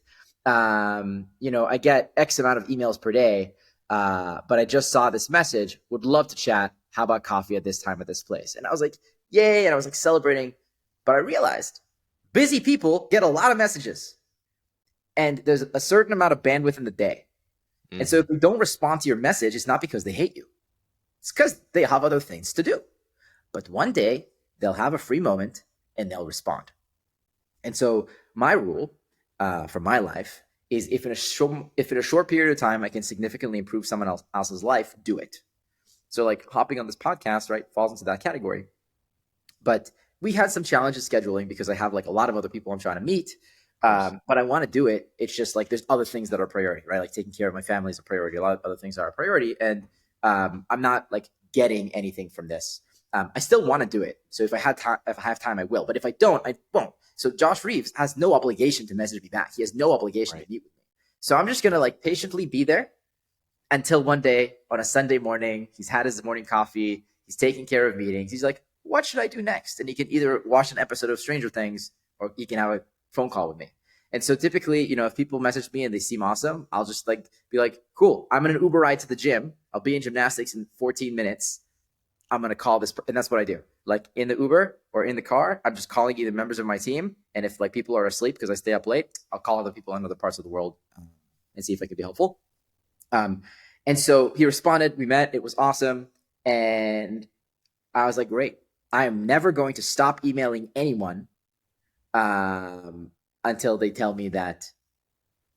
I get X amount of emails per day, but I just saw this message. Would love to chat. How about coffee at this time at this place? And I was like, yay. And I was like celebrating. But I realized busy people get a lot of messages. And there's a certain amount of bandwidth in the day. Mm-hmm. And so if we don't respond to your message, it's not because they hate you. It's because they have other things to do. But one day they'll have a free moment and they'll respond. And so my rule for my life is if in a short period of time I can significantly improve someone else's life, do it. So like hopping on this podcast, right, falls into that category. But we had some challenges scheduling because I have like a lot of other people I'm trying to meet. But I want to do it. It's just like there's other things that are priority, right? Like taking care of my family is a priority. A lot of other things are a priority. And I'm not like getting anything from this. I still want to do it. So if I have time, I will. But if I don't, I won't. So Josh Reeves has no obligation to message me back. He has no obligation to meet with me. So I'm just going to like patiently be there until one day on a Sunday morning, he's had his morning coffee. He's taking care of meetings. He's like, what should I do next? And he can either watch an episode of Stranger Things or he can have a phone call with me. And so typically, if people message me and they seem awesome, I'll just like be like, cool, I'm in an Uber ride to the gym. I'll be in gymnastics in 14 minutes. I'm going to call this. And that's what I do. Like in the Uber or in the car, I'm just calling either members of my team. And if like people are asleep because I stay up late, I'll call other people in other parts of the world and see if I can be helpful. And so he responded, we met, it was awesome. And I was like, great. I am never going to stop emailing anyone until they tell me that,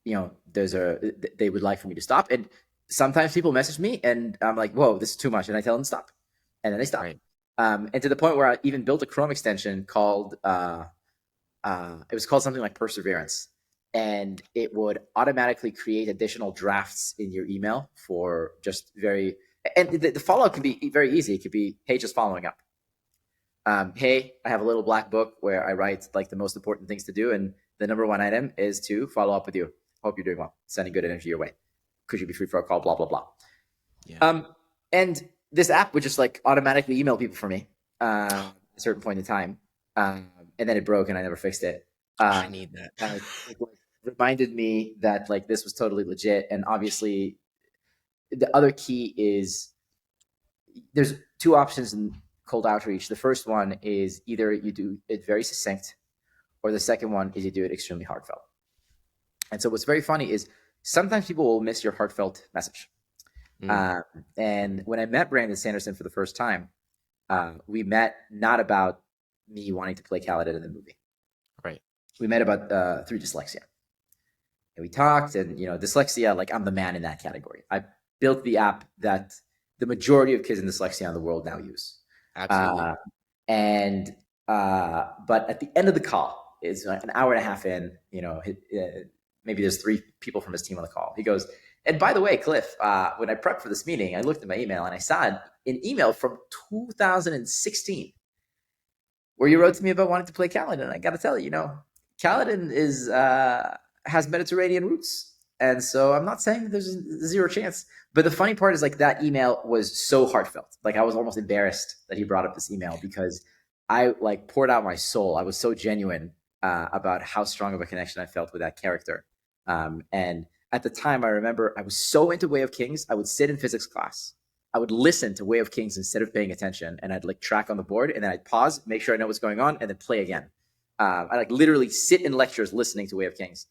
they would like for me to stop. And sometimes people message me and I'm like, whoa, this is too much. And I tell them to stop. And then they stop. Right. And to the point where I even built a Chrome extension called, it was called something like Perseverance. and it would automatically create additional drafts in your email for just very, and the follow-up can be very easy. It could be, hey, just following up. Hey, I have a little black book where I write like the most important things to do, and the number one item is to follow up with you. Hope you're doing well. Sending good energy your way. Could you be free for a call? Blah blah blah. Yeah. And this app would just like automatically email people for me at a certain point in time, and then it broke, and I never fixed it. I need that. It reminded me that like this was totally legit, and obviously, the other key is there's two options in cold outreach. The first one is either you do it very succinct, or the second one is you do it extremely heartfelt. And so what's very funny is sometimes people will miss your heartfelt message. And when I met Brandon Sanderson for the first time, we met not about me wanting to play Kaladin in the movie. Right. We met about through dyslexia. And we talked, and dyslexia, like I'm the man in that category. I built the app that the majority of kids in dyslexia in the world now use. Absolutely. But at the end of the call, it's like an hour and a half in, maybe there's 3 people from his team on the call. He goes, and by the way, Cliff, when I prepped for this meeting, I looked at my email and I saw an email from 2016 where you wrote to me about wanting to play Kaladin. I got to tell you, Kaladin has Mediterranean roots. And so I'm not saying that there's zero chance. But the funny part is like that email was so heartfelt. Like I was almost embarrassed that he brought up this email because I like poured out my soul. I was so genuine about how strong of a connection I felt with that character. And at the time, I remember I was so into Way of Kings, I would sit in physics class. I would listen to Way of Kings instead of paying attention, and I'd like track on the board, and then I'd pause, make sure I know what's going on, and then play again. I like literally sit in lectures listening to Way of Kings.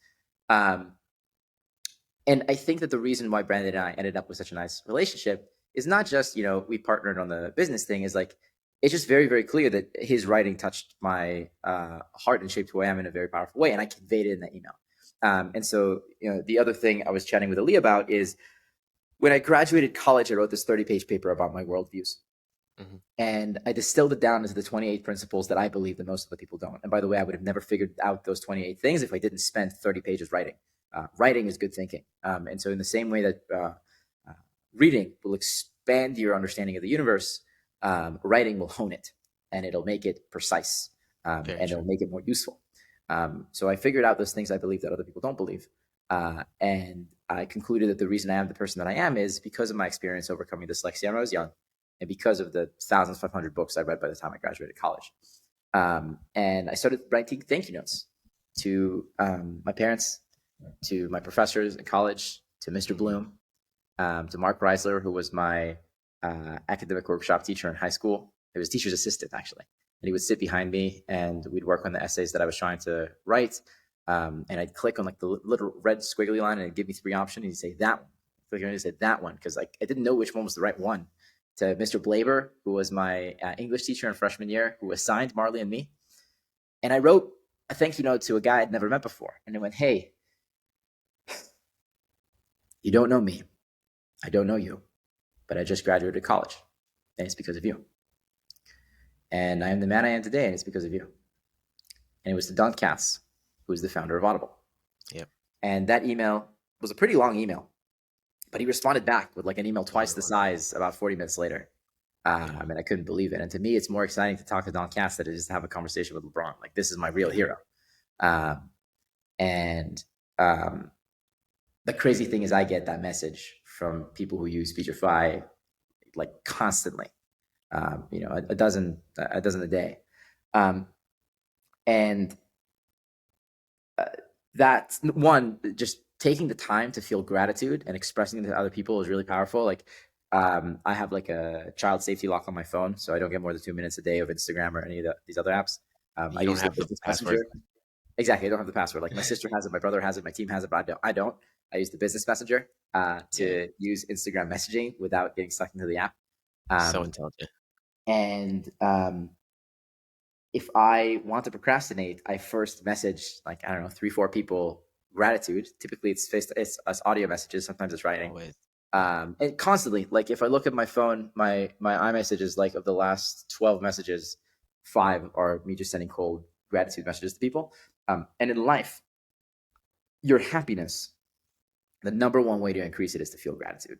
And I think that the reason why Brandon and I ended up with such a nice relationship is not just, we partnered on the business thing, is like, it's just very, very clear that his writing touched my heart and shaped who I am in a very powerful way. And I conveyed it in that email. And so, the other thing I was chatting with Ali about is when I graduated college, I wrote this 30-page paper about my worldviews. Mm-hmm. And I distilled it down into the 28 principles that I believe that most of the people don't. And by the way, I would have never figured out those 28 things if I didn't spend 30 pages writing. Writing is good thinking. And so in the same way that reading will expand your understanding of the universe, writing will hone it, and it'll make it precise, and it'll make it more useful. So I figured out those things I believe that other people don't believe. And I concluded that the reason I am the person that I am is because of my experience overcoming dyslexia when I was young, and because of the 1,500 books I read by the time I graduated college. And I started writing thank you notes to my parents, to my professors in college, to Mr. Bloom, to Mark Reisler, who was my academic workshop teacher in high school. He was teacher's assistant, actually. And he would sit behind me, and we'd work on the essays that I was trying to write. And I'd click on like the little red squiggly line, and it'd give me 3 options. And he'd say that one. Click on it and say that one, because like I didn't know which one was the right one. To Mr. Blaber, who was my English teacher in freshman year, who assigned Marley and me. And I wrote a thank you note to a guy I'd never met before. And it went, hey, you don't know me. I don't know you. But I just graduated college. And it's because of you. And I am the man I am today, and it's because of you. And it was to Don Katz, who is the founder of Audible. Yep. And that email was a pretty long email. But he responded back with like an email twice the size about 40 minutes later. I mean, I couldn't believe it. And to me, it's more exciting to talk to Don Katz than it is to have a conversation with LeBron. Like, this is my real hero. And the crazy thing is I get that message from people who use Speechify like constantly, a dozen a day. And that's one, just taking the time to feel gratitude and expressing it to other people is really powerful. Like, I have like a child safety lock on my phone, so I don't get more than 2 minutes a day of Instagram or any of these other apps. I use the business messenger. Exactly. I don't have the password. Like my sister has it, my brother has it, my team has it, but I don't. I use the business messenger to use Instagram messaging without getting stuck into the app. So intelligent. And if I want to procrastinate, I first message like, I don't know, 3-4 people gratitude. Typically it's audio messages. Sometimes it's writing. Always. And constantly, like if I look at my phone, my iMessages, like of the last 12 messages, 5 are me just sending cold gratitude messages to people. And in life, your happiness, the number one way to increase it is to feel gratitude.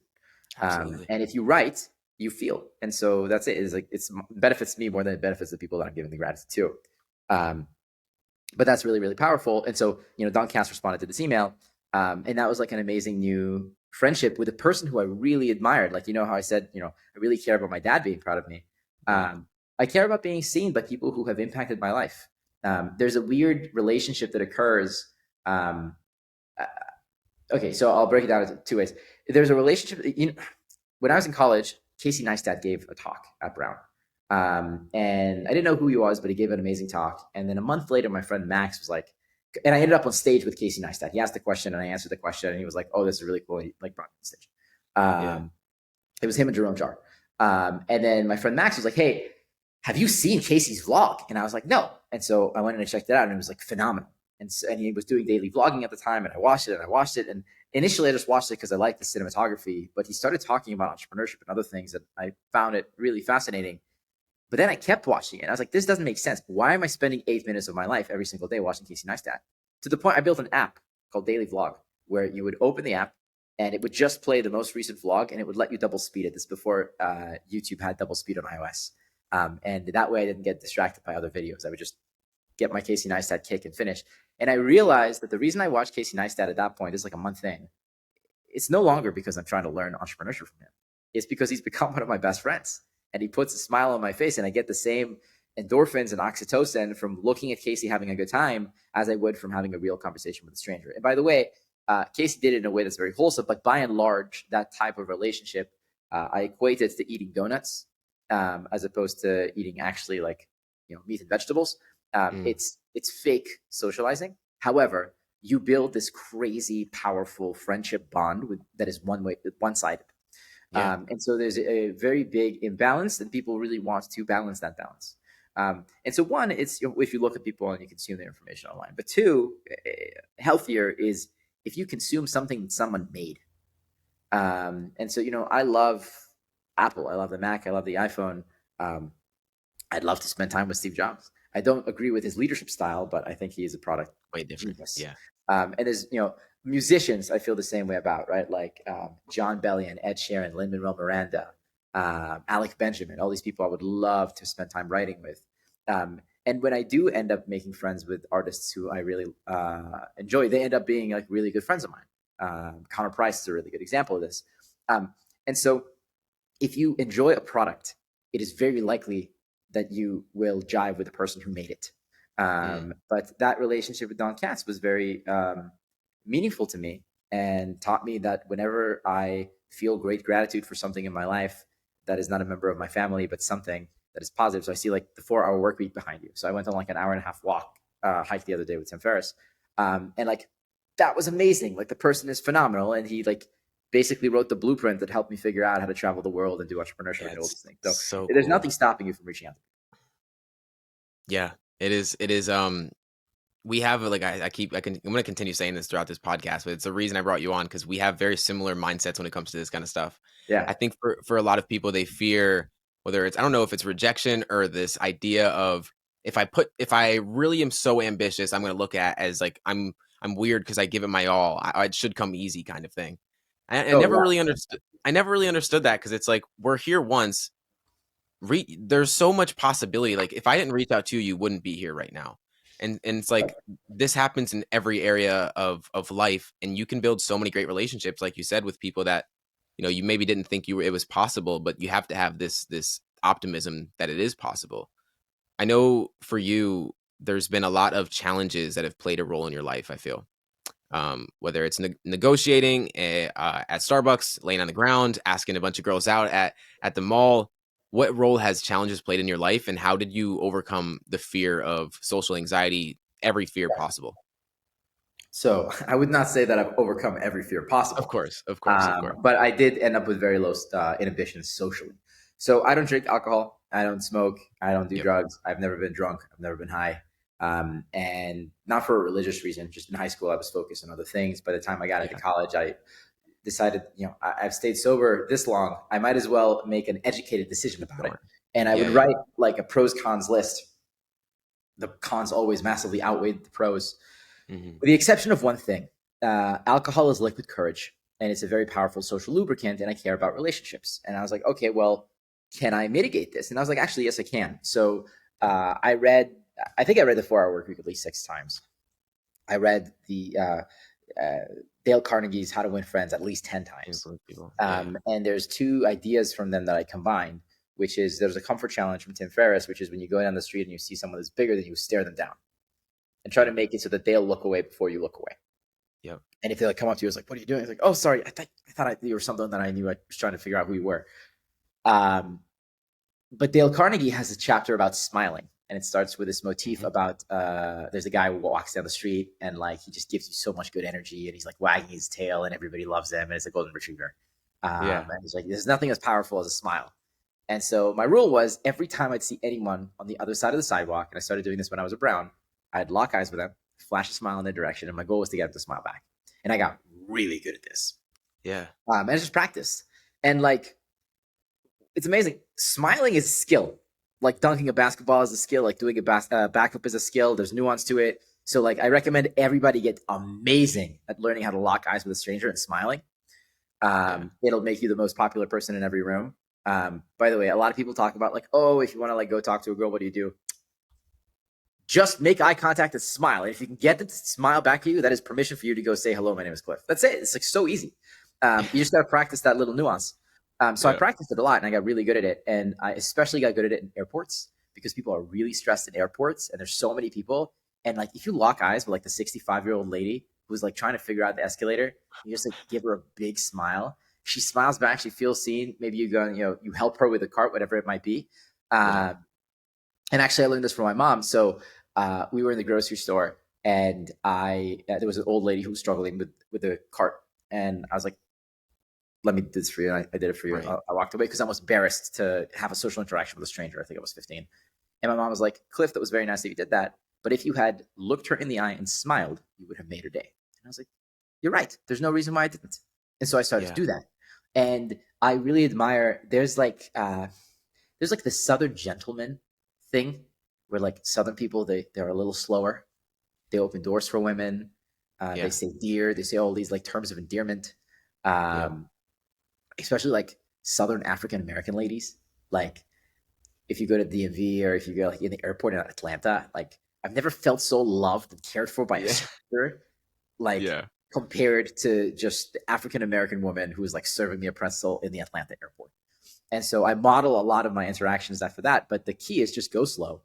Absolutely. And if you write, you feel. And so that's it. It's like, it benefits me more than it benefits the people that I'm giving the gratitude to. But that's really, really powerful. And so, Don Cass responded to this email. And that was like an amazing new friendship with a person who I really admired. Like, how I said, I really care about my dad being proud of me. Right. I care about being seen by people who have impacted my life. There's a weird relationship that occurs. Okay, so I'll break it down into two ways. There's a relationship. When I was in college, Casey Neistat gave a talk at Brown. And I didn't know who he was, but he gave an amazing talk. And then a month later, my friend Max was like, and I ended up on stage with Casey Neistat. He asked the question and I answered the question, and he was like, "Oh, this is really cool." He like brought me on stage. It was him and Jerome Jar. And then my friend Max was like, "Hey, have you seen Casey's vlog?" And I was like, "No." And so I went and I checked it out, and it was like phenomenal. And he was doing daily vlogging at the time, and I watched it. And initially, I just watched it because I liked the cinematography. But he started talking about entrepreneurship and other things that I found it really fascinating. But then I kept watching it. I was like, this doesn't make sense. Why am I spending 8 minutes of my life every single day watching Casey Neistat? To the point I built an app called Daily Vlog, where you would open the app and it would just play the most recent vlog, and it would let you double speed it. This before YouTube had double speed on iOS. And that way I didn't get distracted by other videos. I would just get my Casey Neistat kick and finish. And I realized that the reason I watched Casey Neistat at that point, this is like a month in, it's no longer because I'm trying to learn entrepreneurship from him. It's because he's become one of my best friends. And he puts a smile on my face, and I get the same endorphins and oxytocin from looking at Casey having a good time as I would from having a real conversation with a stranger. And by the way, Casey did it in a way that's very wholesome, but by and large, that type of relationship, I equate it to eating donuts as opposed to eating actually like meat and vegetables. It's fake socializing. However, you build this crazy, powerful friendship bond that is one-sided. Yeah. And so there's a very big imbalance, and people really want to balance that balance. And so one, it's if you look at people and you consume their information online. But two, healthier is if you consume something that someone made. And so I love Apple, I love the Mac, I love the iPhone. I'd love to spend time with Steve Jobs. I don't agree with his leadership style, but I think he is a product Way different. genius. Yeah. And there's musicians I feel the same way about, right? Like John Bellion, Ed Sheeran, Lin-Manuel Miranda, Alec Benjamin, all these people I would love to spend time writing with. And when I do end up making friends with artists who I really enjoy, they end up being like really good friends of mine. Connor Price is a really good example of this. And so if you enjoy a product, it is very likely that you will jive with the person who made it. But that relationship with Don Katz was very meaningful to me and taught me that whenever I feel great gratitude for something in my life that is not a member of my family, but something that is positive. So I see like the 4-hour work week behind you. So I went on like an hour and a half hike the other day with Tim Ferriss. And like, that was amazing. Like the person is phenomenal. And he like basically wrote the blueprint that helped me figure out how to travel the world and do entrepreneurship and all these things. So there's nothing stopping you from reaching out. Yeah, it is. It is. We have like I'm going to continue saying this throughout this podcast, but it's the reason I brought you on, because we have very similar mindsets when it comes to this kind of stuff. Yeah. I think for a lot of people, they fear whether it's, I don't know if it's rejection or this idea of if I really am so ambitious, I'm going to look at as like I'm weird because I give it my all. It should come easy kind of thing. I never really understood. I never really understood that, because it's like we're here once. There's so much possibility. Like if I didn't reach out to you, you wouldn't be here right now. And it's like this happens in every area of life, and you can build so many great relationships, like you said, with people that you maybe didn't think it was possible, but you have to have this optimism that it is possible. I know for you, there's been a lot of challenges that have played a role in your life, I feel. Whether it's negotiating at Starbucks, laying on the ground, asking a bunch of girls out at the mall. What role has challenges played in your life, and how did you overcome the fear of social anxiety, every fear possible? So I would not say that I've overcome every fear possible. Of course. But I did end up with very low inhibitions socially. So I don't drink alcohol. I don't smoke. I don't do drugs. I've never been drunk. I've never been high. And not for a religious reason. Just in high school, I was focused on other things. By the time I got into college, I decided, I've stayed sober this long. I might as well make an educated decision about it. And I would write like a pros cons list. The cons always massively outweighed the pros, with the exception of one thing. alcohol is liquid courage, and it's a very powerful social lubricant, and I care about relationships. And I was like, okay, well, can I mitigate this? And I was like, actually, yes, I can. So I think I read the 4 Hour Work Week at least 6 times. I read the Dale Carnegie's How to Win Friends at least 10 times. People. And there's 2 ideas from them that I combined, which is there's a comfort challenge from Tim Ferriss, which is when you go down the street and you see someone that's bigger than you, stare them down and try to make it so that they'll look away before you look away. Yep. And if they like come up to you, it's like, what are you doing? It's like, oh, sorry. I thought you were something that I knew. I was trying to figure out who you were. But Dale Carnegie has a chapter about smiling. And it starts with this motif about there's a guy who walks down the street and like he just gives you so much good energy and he's like wagging his tail and everybody loves him and it's a golden retriever. And he's like, there's nothing as powerful as a smile. And so my rule was every time I'd see anyone on the other side of the sidewalk, and I started doing this when I was a Brown, I'd lock eyes with them, flash a smile in their direction, and my goal was to get them to smile back. And I got really good at this. Yeah. And I just practiced. And like, it's amazing. Smiling is a skill. Like dunking a basketball is a skill. Like doing a backflip is a skill. There's nuance to it. So like, I recommend everybody get amazing at learning how to lock eyes with a stranger and smiling. It'll make you the most popular person in every room. By the way, a lot of people talk about like, oh, if you want to like go talk to a girl, what do you do? Just make eye contact and smile. And if you can get them to smile back at you, that is permission for you to go say, hello, my name is Cliff. That's it. It's like so easy. You just got to practice that little nuance. So I practiced it a lot and I got really good at it. And I especially got good at it in airports because people are really stressed in airports and there's so many people. And like, if you lock eyes with like the 65-year-old lady who's like trying to figure out the escalator, you just like give her a big smile. She smiles back. She feels seen. Maybe you go, you help her with a cart, whatever it might be. And actually I learned this from my mom. So we were in the grocery store and there was an old lady who was struggling with a cart. And I was like, let me do this for you. And I did it for you. Right. I walked away because I was embarrassed to have a social interaction with a stranger. I think I was 15. And my mom was like, Cliff, that was very nice that you did that. But if you had looked her in the eye and smiled, you would have made her day. And I was like, you're right. There's no reason why I didn't. And so I started to do that. And I really admire, there's like the Southern gentleman thing where like Southern people, they're a little slower. They open doors for women. They say dear. They say all these like terms of endearment. Especially like Southern African American ladies. Like if you go to DMV or if you go like in the airport in Atlanta, like I've never felt so loved and cared for by a stranger. Like compared to just the African American woman who was like serving me a pretzel in the Atlanta airport. And so I model a lot of my interactions after that. But the key is just go slow.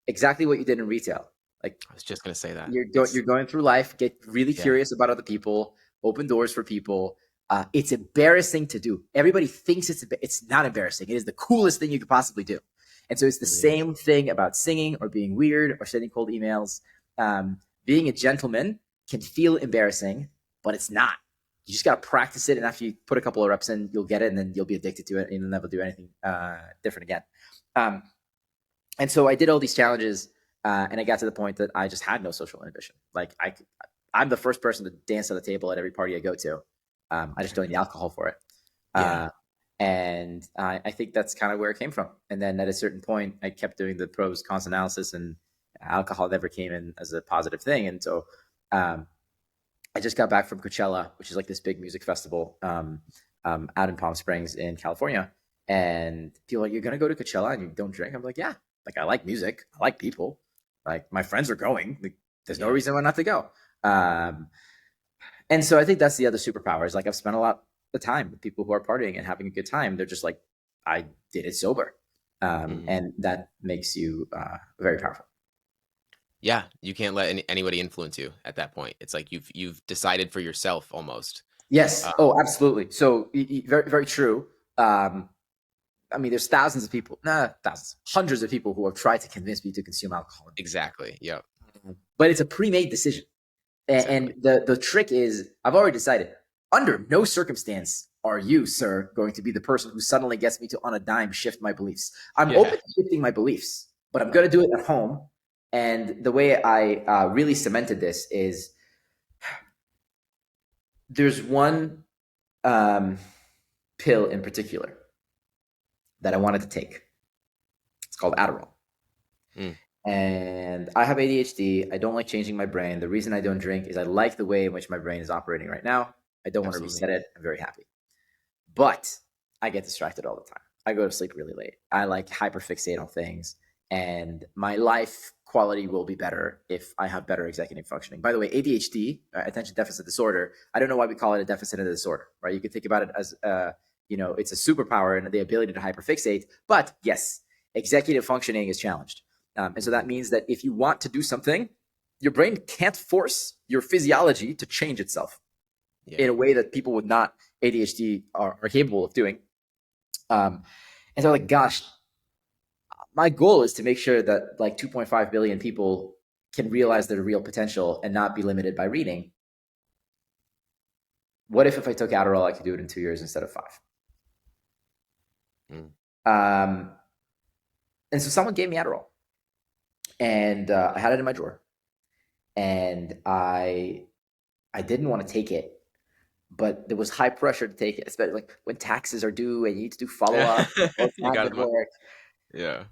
Exactly what you did in retail. Like I was just going to say that. You're going through life, get really curious about other people, open doors for people. It's embarrassing to do. Everybody thinks it's not embarrassing. It is the coolest thing you could possibly do. And so it's the same thing about singing or being weird or sending cold emails. Being a gentleman can feel embarrassing, but it's not. You just got to practice it. And after you put a couple of reps in, you'll get it and then you'll be addicted to it and you'll never do anything different again. And so I did all these challenges and I got to the point that I just had no social inhibition. Like I'm the first person to dance at the table at every party I go to. I just don't need alcohol for it. And I think that's kind of where it came from. And then at a certain point, I kept doing the pros cons analysis and alcohol never came in as a positive thing. And so I just got back from Coachella, which is like this big music festival out in Palm Springs in California. And people are like, you're going to go to Coachella and you don't drink? I'm like, yeah, like I like music. I like people. Like my friends are going. Like, there's no reason why not to go. And so I think that's the other superpower is like I've spent a lot of time with people who are partying and having a good time. They're just like, I did it sober. And that makes you very powerful. Yeah, you can't let anybody influence you at that point. It's like you've decided for yourself almost. Yes. Absolutely. So very, very true. I mean, there's hundreds of people who have tried to convince me to consume alcohol. Exactly. Yeah. But it's a pre-made decision. And the trick is, I've already decided, under no circumstance are you, sir, going to be the person who suddenly gets me to, on a dime, shift my beliefs. I'm open to shifting my beliefs, but I'm going to do it at home. And the way I really cemented this is there's one pill in particular that I wanted to take. It's called Adderall. And I have ADHD. I don't like changing my brain. The reason I don't drink is I like the way in which my brain is operating right now. I don't want to Absolutely. reset it. I'm very happy. But I get distracted all the time. I go to sleep really late. I like hyperfixate on things. And my life quality will be better if I have better executive functioning. By the way, ADHD, attention deficit disorder, I don't know why we call it a deficit and a disorder, right? You could think about it as, it's a superpower and the ability to hyperfixate. But yes, executive functioning is challenged. And so that means that if you want to do something, your brain can't force your physiology to change itself Yeah. in a way that people with not ADHD are capable of doing. And so, like, gosh, my goal is to make sure that like 2.5 billion people can realize their real potential and not be limited by reading. What if I took Adderall, I could do it in 2 years instead of 5? Mm. And so someone gave me Adderall, and I had it in my drawer, and I didn't want to take it, but there was high pressure to take it, especially like when taxes are due and you need to do follow up, or You got admin him. work. Yeah.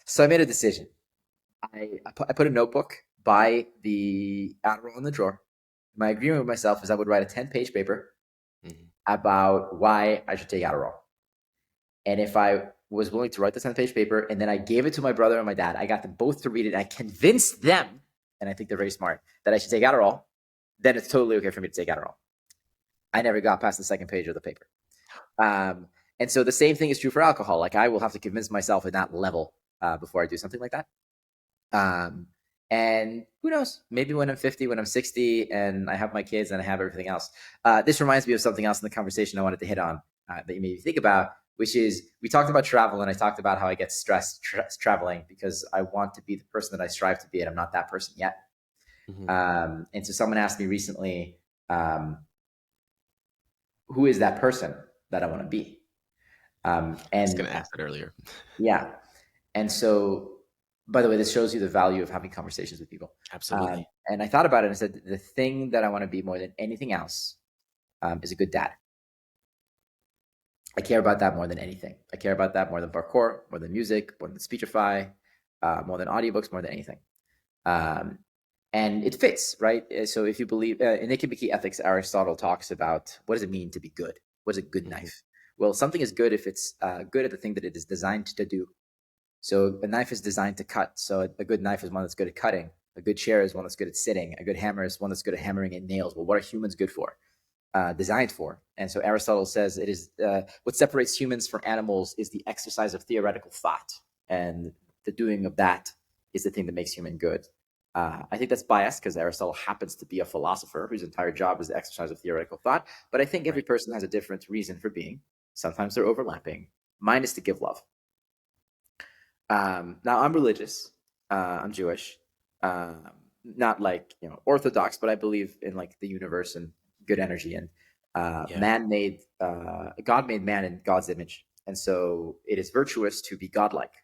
So I made a decision. I put a notebook by the Adderall in the drawer. My agreement with myself is I would write a 10-page paper Mhm. about why I should take Adderall. And if I was willing to write the 10-page paper and then I gave it to my brother and my dad, I got them both to read it. And I convinced them, and I think they're very smart, that I should take Adderall, then it's totally okay for me to take Adderall. I never got past the second page of the paper. And so the same thing is true for alcohol. Like I will have to convince myself at that level before I do something like that. Um, and who knows? Maybe when I'm 50, when I'm 60, and I have my kids and I have everything else. This reminds me of something else in the conversation I wanted to hit on that you made me think about, which is we talked about travel, and I talked about how I get stressed traveling because I want to be the person that I strive to be, and I'm not that person yet. Mhm. And so someone asked me recently, who is that person that I want to be? I was And gonna ask that earlier. yeah, and so, by the way, this shows you the value of having conversations with people. Absolutely. And I thought about it and I said, the thing that I want to be more than anything else is a good dad. I care about that more than anything. I care about that more than parkour, more than music, more than Speechify, more than audiobooks, more than anything. Um, and it fits, right? So if you believe in Nikki ethics, Aristotle talks about what does it mean to be good? What is a good Mhm. knife? Well, something is good if it's good at the thing that it is designed to do. So a knife is designed to cut. So a good knife is one that's good at cutting. A good chair is one that's good at sitting. A good hammer is one that's good at hammering in nails. Well, what are humans good for? Designed for. And so Aristotle says it is what separates humans from animals is the exercise of theoretical thought, and the doing of that is the thing that makes human good. I think that's biased because Aristotle happens to be a philosopher whose entire job is the exercise of theoretical thought. But I think every Right. person has a different reason for being. Sometimes they're overlapping. Mine is to give love. Now I'm religious. I'm Jewish. Not like Orthodox, but I believe in like the universe and good energy. And Yeah. God made man in God's image, and so it is virtuous to be godlike.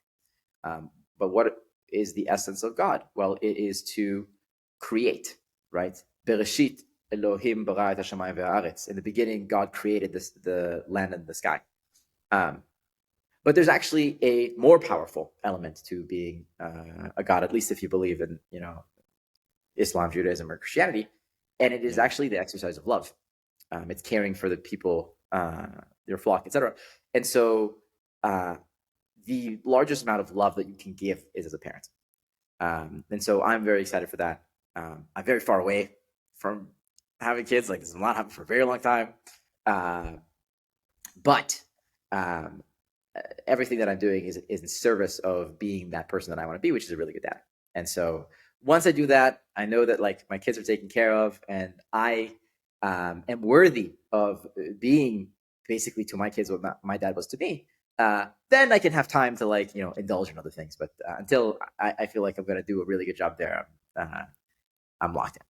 But what is the essence of God? Well, it is to create, right? Bereshit Elohim bara et hashamayim ve'aretz. In the beginning, God created the land and the sky. Um, but there's actually a more powerful element to being a god, at least if you believe in Islam, Judaism, or Christianity, and it is Yeah. actually the exercise of love. It's caring for the people, your flock, etc. And so, the largest amount of love that you can give is as a parent. And so, I'm very excited for that. I'm very far away from having kids. Like this has not happened for a very long time, uh, but um, everything that I'm doing is in service of being that person that I want to be, which is a really good dad. And so once I do that, I know that like my kids are taken care of, and I am worthy of being basically to my kids what my dad was to me. Then I can have time to like indulge in other things. But until I feel like I'm going to do a really good job there, I'm locked in.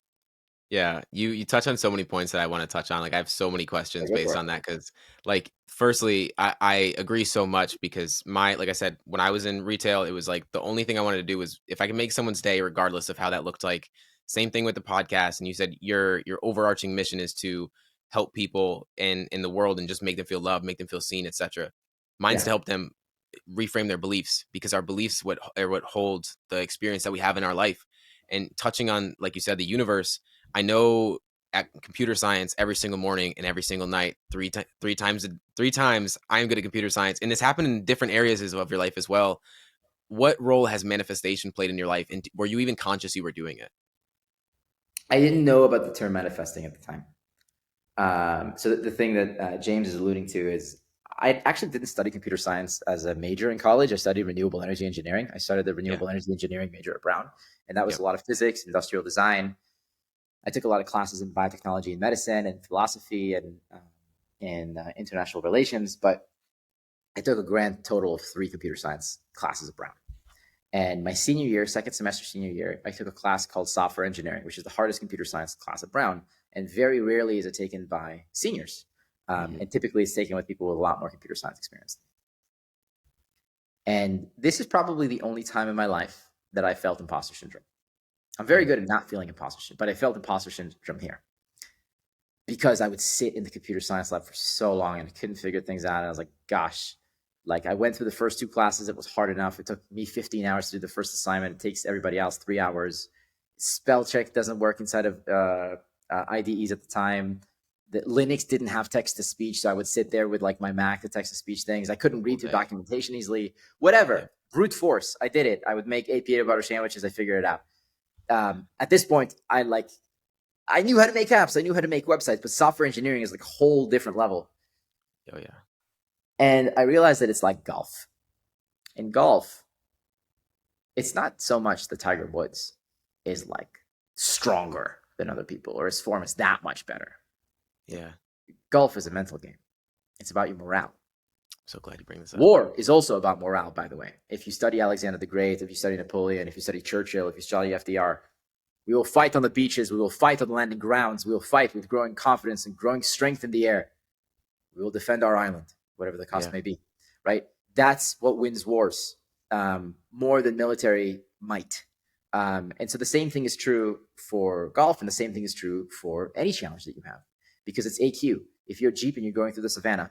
Yeah, you touch on so many points that I want to touch on. Like I have so many So questions go for based it. on that because like firstly, I agree so much because my like I said, when I was in retail, it was like the only thing I wanted to do was if I can make someone's day, regardless of how that looked like. Same thing with the podcast. And you said your overarching mission is to help people in the world and just make them feel loved, make them feel seen, etc. Mine's Yeah. to help them reframe their beliefs, because our beliefs are what holds the experience that we have in our life. And touching on, like you said, the universe, I know at computer science every single morning and every single night, three times I am good at computer science, and it's happened in different areas of your life as well. What role has manifestation played in your life, and were you even conscious you were doing it? I didn't know about the term manifesting at the time. So the thing that James is alluding to is I actually didn't study computer science as a major in college. I studied renewable energy engineering. I started the Yeah. renewable energy engineering major at Brown, and that was Yep. a lot of physics, industrial design. I took a lot of classes in biotechnology and medicine and philosophy and international relations, but I took a grand total of 3 computer science classes at Brown. And my senior year, second semester senior year, I took a class called software engineering, which is the hardest computer science class at Brown. And very rarely is it taken by seniors. Hmm. And typically it's taken with people with a lot more computer science experience. And this is probably the only time in my life that I felt imposter syndrome. I'm very good at not feeling imposter syndrome, but I felt imposter syndrome here because I would sit in the computer science lab for so long and I couldn't figure things out. And I was like, gosh, like I went through the first 2 classes. It was hard enough. It took me 15 hours to do the first assignment. It takes everybody else 3 hours. Spell check doesn't work inside of IDEs at the time. The Linux didn't have text to speech. So I would sit there with like my Mac, the text to speech things. I couldn't read through Okay. documentation easily, Yeah. whatever. Brute force. I did it. I would make 8 peanut butter sandwiches. I figured it out. At this point, I knew how to make apps. I knew how to make websites, but software engineering is like a whole different level. Oh yeah. And I realized that it's like golf. In golf, it's not so much the Tiger Woods is like stronger than other people or his form is that much better. Yeah. Golf is a mental game. It's about your morale. So glad you bring this up. War is also about morale, by the way. If you study Alexander the Great, if you study Napoleon, if you study Churchill, if you study FDR, we will fight on the beaches. We will fight on the landing grounds. We will fight with growing confidence and growing strength in the air. We will defend our island, whatever the cost Yeah. may be, right? That's what wins wars, more than military might. And so the same thing is true for golf, and the same thing is true for any challenge that you have, because it's AQ. If you're a Jeep and you're going through the savannah,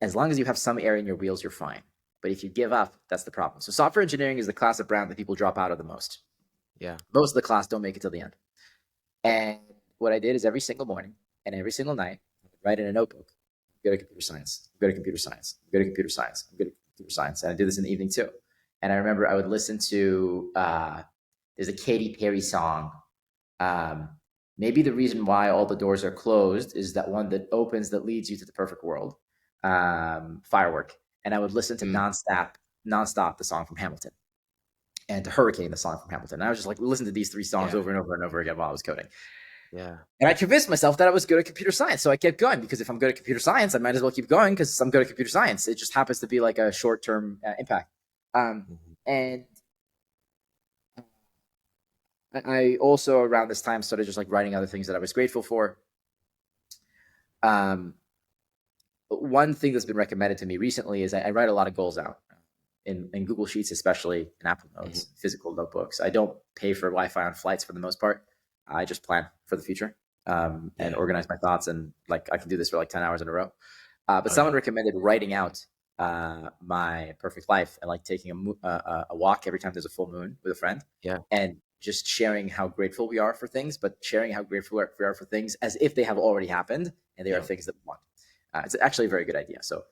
as long as you have some air in your wheels, you're fine. But if you give up, that's the problem. So software engineering is the class of Brown that people drop out of the most. Yeah. Most of the class don't make it till the end. And what I did is every single morning and every single night, I would write in a notebook, go to computer science, go to computer science, go to computer science, go to computer science. And I do this in the evening too. And I remember I would listen to, there's a Katy Perry song. Maybe the reason why all the doors are closed is that one that opens that leads you to the perfect world. Firework. And I would listen to nonstop the song from Hamilton and to Hurricane, the song from Hamilton. And I was just like, listen to these 3 songs Yeah. over and over and over again while I was coding. Yeah. And I convinced myself that I was good at computer science. So I kept going, because if I'm good at computer science, I might as well keep going because I'm good at computer science. It just happens to be like a short-term impact. Hmm. And I also around this time started just like writing other things that I was grateful for. One thing that's been recommended to me recently is I write a lot of goals out in Google Sheets, especially in Apple Notes, Hmm. physical notebooks. I don't pay for Wi-Fi on flights for the most part. I just plan for the future and Yeah. organize my thoughts. And like I can do this for like 10 hours in a row. But Oh someone yeah. recommended writing out my perfect life and like taking a walk every time there's a full moon with a friend Yeah. and just sharing how grateful we are for things, but sharing how grateful we are for things as if they have already happened and they are Yeah. things that we want. It's actually a very good idea. So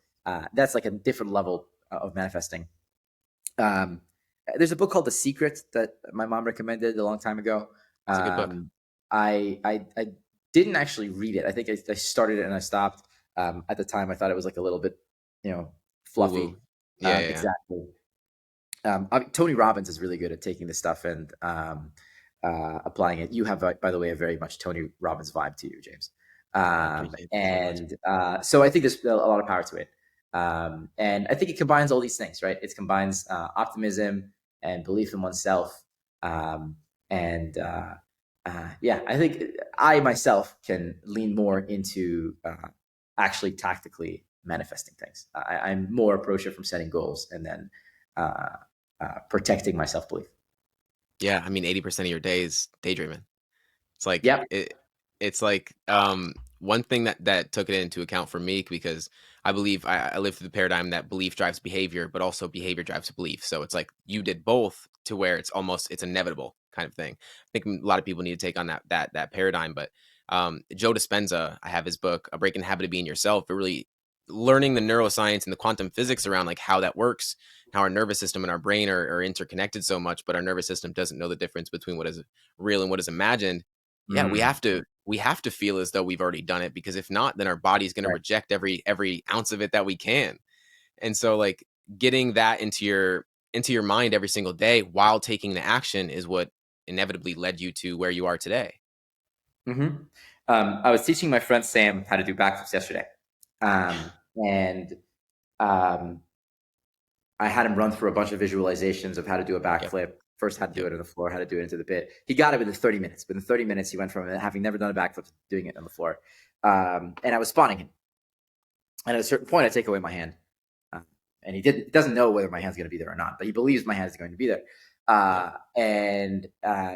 that's like a different level of manifesting. Um, there's a book called The Secret that my mom recommended a long time ago. It's a good book. I didn't actually read it. I think I started it and I stopped. At the time, I thought it was like a little bit, Woo fluffy. woo. Yeah. Yeah. Exactly. Tony Robbins is really good at taking this stuff and applying it. You have, by the way, a very much Tony Robbins vibe to you, James. I appreciate that so much. So I think there's a lot of power to it. And I think it combines all these things, right? It combines optimism and belief in oneself. And yeah, I think I myself can lean more into actually tactically manifesting things. I'm more approach it from setting goals and then protecting my self belief. Yeah. I mean, 80% of your day is daydreaming. It's like Yep. it's like one thing that took it into account for me, because I believe I live through the paradigm that belief drives behavior, but also behavior drives belief. So it's like you did both to where it's inevitable kind of thing. I think a lot of people need to take on that paradigm. But Joe Dispenza, I have his book, A Breaking Habit of Being Yourself, but really learning the neuroscience and the quantum physics around like how that works, how our nervous system and our brain are interconnected so much, but our nervous system doesn't know the difference between what is real and what is imagined. Yeah, Mm, we have to feel as though we've already done it, because if not, then our body's going to right. reject every ounce of it that we can. And so like getting that into your mind every single day while taking the action is what inevitably led you to where you are today. Hmm. I was teaching my friend Sam how to do backflips yesterday, and um, I had him run through a bunch of visualizations of how to do a Yep. backflip. First, how to do Yep. it on the floor, how to do it into the pit. He got it within 30 minutes. Within 30 minutes, he went from having never done a backflip to doing it on the floor. And I was spotting him. And at a certain point, I take away my hand. Uh, and he doesn't know whether my hand's going to be there or not, but he believes my hand is going to be there. Yep. And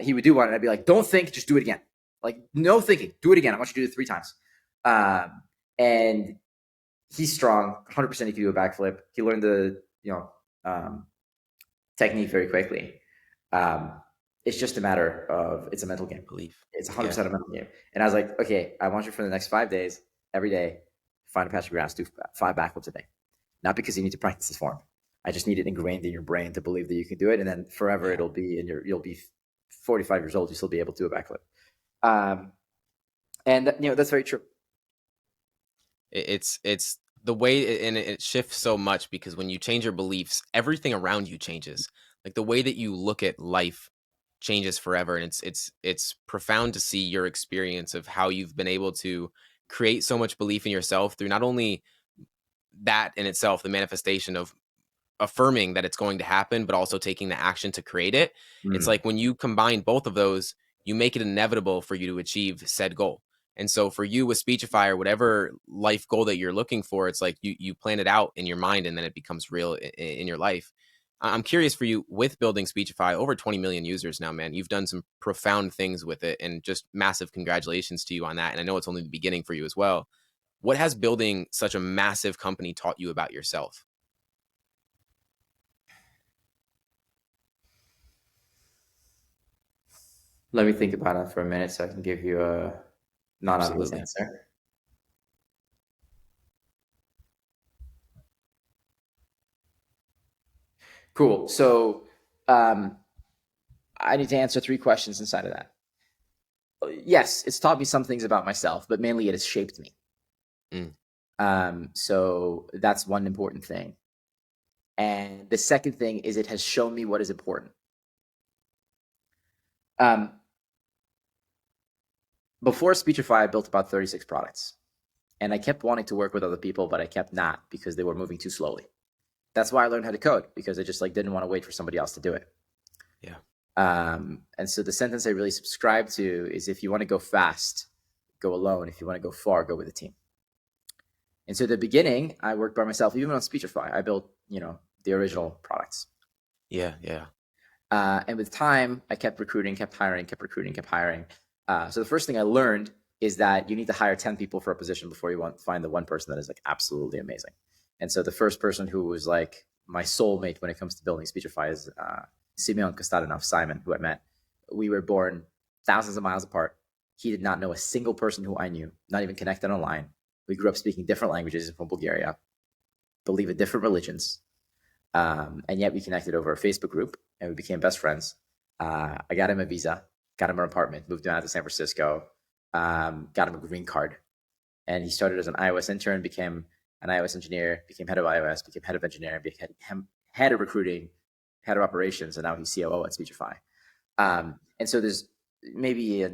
he would do one, and I'd be like, "Don't think, just do it again. Like, no thinking, do it again. I want you to do it 3 times." And he's strong, 100%. He can do a backflip. He learned the um, technique very quickly. Um, it's just a matter of it's a mental game. Belief. It's Yeah. 100% a mental game. And I was like, okay, I want you for the next 5 days, every day, find a patch of grass, do 5 backflips a day. Not because you need to practice this form. I just need it ingrained in your brain to believe that you can do it, and then forever Yeah. it'll be in your. You'll be 45 years old, you still be able to do a backflip. And that's very true. It's the way, and it shifts so much, because when you change your beliefs, everything around you changes. Like the way that you look at life changes forever, and it's profound to see your experience of how you've been able to create so much belief in yourself through not only that in itself, the manifestation of affirming that it's going to happen, but also taking the action to create it. It's Mm. like when you combine both of those, you make it inevitable for you to achieve said goal. And so for you with Speechify or whatever life goal that you're looking for, it's like you plan it out in your mind and then it becomes real in your life. I'm curious for you with building Speechify, over 20 million users now, man. You've done some profound things with it, and just massive congratulations to you on that. And I know it's only the beginning for you as well. What has building such a massive company taught you about yourself? Let me think about it for a minute so I can give you a non-obvious Absolutely. answer. Cool. So um, I need to answer 3 questions inside of that. Yes, it's taught me some things about myself, but mainly it has shaped me. Mm, So that's one important thing. And the second thing is it has shown me what is important. Um, Before Speechify, I built about 36 products. And I kept wanting to work with other people, but I kept not because they were moving too slowly. That's why I learned how to code, because I just didn't want to wait for somebody else to do it. yeah. And so the sentence I really subscribe to is, if you want to go fast, go alone. If you want to go far, go with a team. And so at the beginning, I worked by myself. Even on Speechify, I built, the original products. Yeah. Yeah. And with time, I kept recruiting, kept hiring, kept recruiting, kept hiring. So the first thing I learned is that you need to hire 10 people for a position before you find the one person that is absolutely amazing. And so the first person who was my soulmate when it comes to building Speechify is Simeon Kostadinov, Simon, who I met. We were born thousands of miles apart. He did not know a single person who I knew, not even connected online. We grew up speaking different languages from Bulgaria, believe in different religions, and yet we connected over a Facebook group and we became best friends. I got him a visa, got him an apartment, moved him out to San Francisco, got him a green card. And he started as an iOS intern, became an iOS engineer, became head of iOS, became head of engineering, became head of recruiting, head of operations, and now he's COO at Speechify. And so there's maybe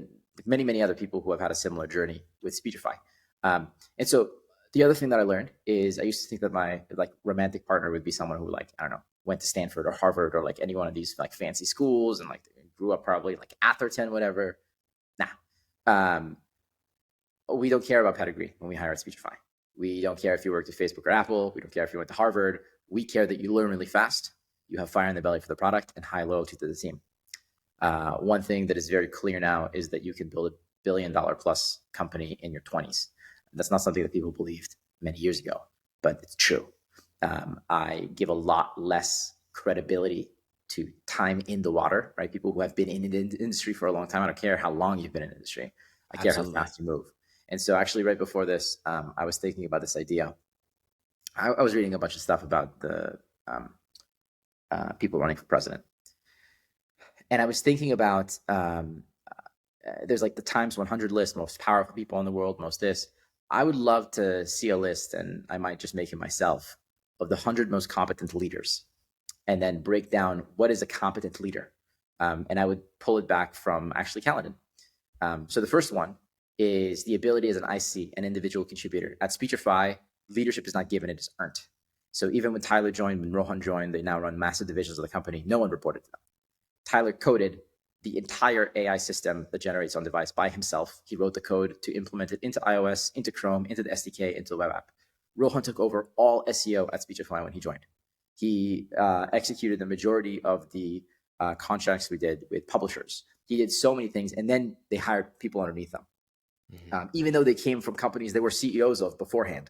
many, many other people who have had a similar journey with Speechify. And so the other thing that I learned is I used to think that my romantic partner would be someone who I don't know, went to Stanford or Harvard or any one of these fancy schools and grew up probably Atherton, whatever. Nah. We don't care about pedigree when we hire at Speechify. We don't care if you worked at Facebook or Apple. We don't care if you went to Harvard. We care that you learn really fast, you have fire in the belly for the product, and high loyalty to the team. One thing that is very clear now is that you can build $1 billion plus company in your 20s. That's not something that people believed many years ago. but it's true. I give a lot less credibility to time in the water, right? People who have been in the industry for a long time. I don't care how long you've been in the industry. I care how Absolutely. fast you move. And so actually right before this, I was thinking about this idea. I was reading a bunch of stuff about the people running for president. And I was thinking about there's like the Times 100 list, most powerful people in the world, most this. I would love to see a list, and I might just make it myself, of the 100 most competent leaders, and then break down what is a competent leader. And I would pull it back from actually Kaladin. So the first one is the ability as an IC, an individual contributor. At Speechify, leadership is not given, it is earned. So even when Tyler joined, when Rohan joined, they now run massive divisions of the company. No one reported to them. Tyler coded the entire AI system that generates on device by himself. He wrote the code to implement it into iOS, into Chrome, into the SDK, into the web app. Rohan took over all SEO at Speechify when he joined. He executed the majority of the contracts we did with publishers. He did so many things, and then they hired people underneath them, even though they came from companies they were CEOs of beforehand.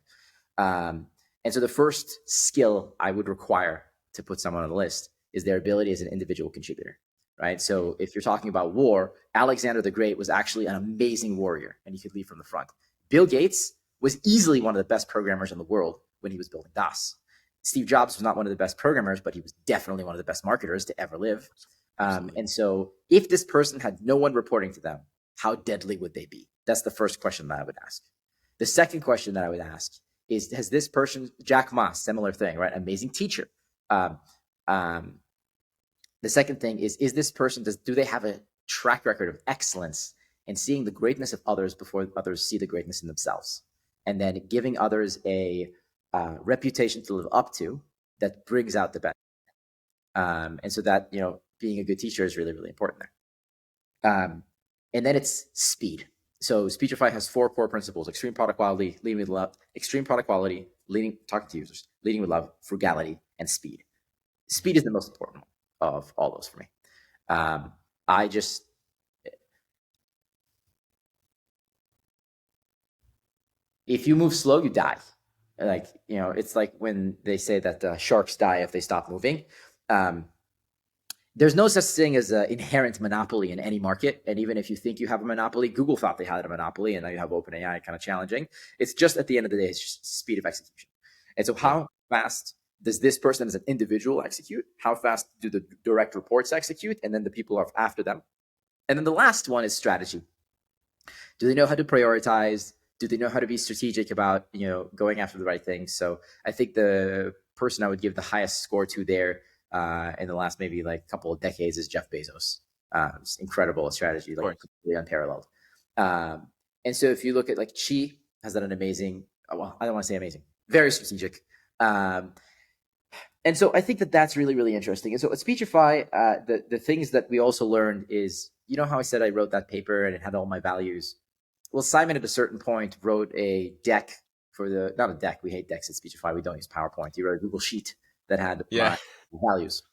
And so the first skill I would require to put someone on the list is their ability as an individual contributor, right? So if you're talking about war, Alexander the Great was actually an amazing warrior, and he could lead from the front. Bill Gates was easily one of the best programmers in the world when he was building DOS. Steve Jobs was not one of the best programmers, but he was definitely one of the best marketers to ever live. And so if this person had no one reporting to them, how deadly would they be? That's the first question that I would ask. The second question that I would ask is, has this person, Jack Ma, similar thing, right? Amazing teacher. The second thing is this person, do they have a track record of excellence in seeing the greatness of others before others see the greatness in themselves? And then giving others a reputation to live up to that brings out the best. And so that, being a good teacher is really, really important there. And then it's speed. So Speechify has 4 core principles: extreme product quality, leading with love, talking to users, leading with love, frugality, and speed. Speed is the most important one of all those for me. If you move slow, you die. It's like when they say that sharks die if they stop moving. There's no such thing as an inherent monopoly in any market. And even if you think you have a monopoly, Google thought they had a monopoly, and now you have OpenAI kind of challenging. It's just, at the end of the day, it's just speed of execution. And so how fast does this person as an individual execute? How fast do the direct reports execute? And then the people are after them. And then the last one is strategy. Do they know how to prioritize? Do they know how to be strategic about, going after the right things? So I think the person I would give the highest score to there in the last maybe like couple of decades is Jeff Bezos. It's incredible strategy, like completely unparalleled. And so if you look at like Chi has done an amazing, well, I don't want to say amazing, very strategic. And so I think that that's really, really interesting. And so at Speechify, the things that we also learned is, how I said I wrote that paper and it had all my values. Well, Simon at a certain point wrote a deck not a deck. We hate decks at Speechify. We don't use PowerPoint. He wrote a Google Sheet that had my values.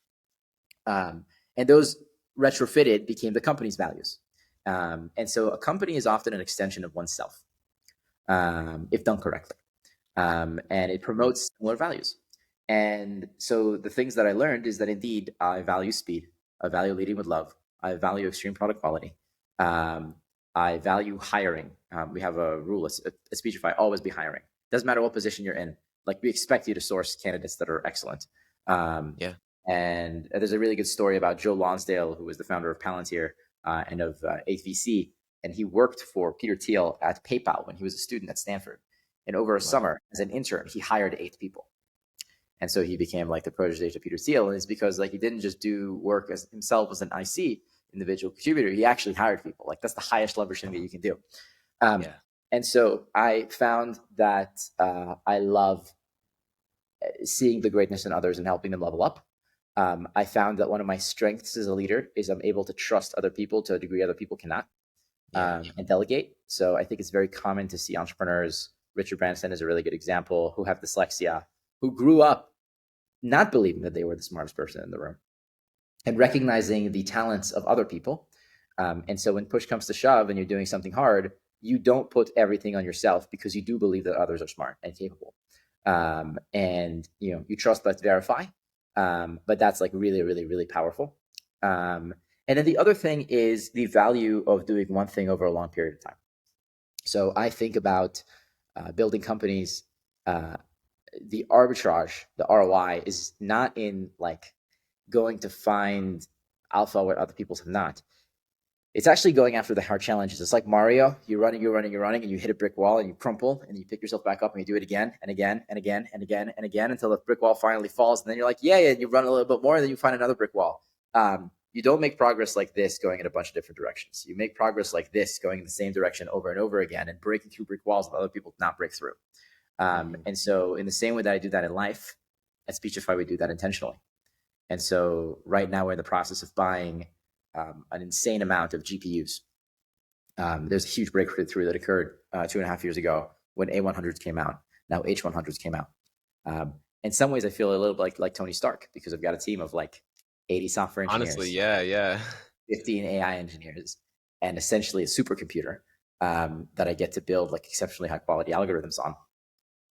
And those retrofitted became the company's values. And so a company is often an extension of oneself, if done correctly. And it promotes similar values. And so the things that I learned is that indeed I value speed. I value leading with love. I value extreme product quality. I value hiring. We have a rule at Speechify, always be hiring. Doesn't matter what position you're in. Like, we expect you to source candidates that are excellent. And there's a really good story about Joe Lonsdale, who was the founder of Palantir and of 8VC. And he worked for Peter Thiel at PayPal when he was a student at Stanford. And over a summer, as an intern, he hired 8 people. And so he became like the protege to Peter Thiel. And it's because he didn't just do work as himself as an IC, individual contributor. He actually hired people. Like, that's the highest leverage thing that you can do. And so I found that I love seeing the greatness in others and helping them level up. I found that one of my strengths as a leader is I'm able to trust other people to a degree other people cannot, and delegate. So I think it's very common to see entrepreneurs. Richard Branson is a really good example, who have dyslexia, who grew up not believing that they were the smartest person in the room and recognizing the talents of other people. And so when push comes to shove and you're doing something hard, you don't put everything on yourself because you do believe that others are smart and capable. And you trust but verify. But that's like really, really, really powerful. And then the other thing is the value of doing one thing over a long period of time. So I think about building companies. The arbitrage, the ROI, is not in like going to find alpha where other people have not. It's actually going after the hard challenges. It's like Mario. You're running, and you hit a brick wall and you crumple and you pick yourself back up and you do it again and again and again and again and again until the brick wall finally falls. And then you're like, yeah, and you run a little bit more and then you find another brick wall. You don't make progress like this going in a bunch of different directions. You make progress like this going in the same direction over and over again and breaking through brick walls that other people not break through. And so in the same way that I do that in life, at Speechify, we do that intentionally. And so right now we're in the process of buying an insane amount of GPUs. There's a huge breakthrough that occurred 2.5 years ago when A100s came out. Now H100s came out. In some ways, I feel a little bit like Tony Stark because I've got a team of like 80 software engineers, Honestly, yeah. 15 AI engineers, and essentially a supercomputer that I get to build like exceptionally high quality algorithms on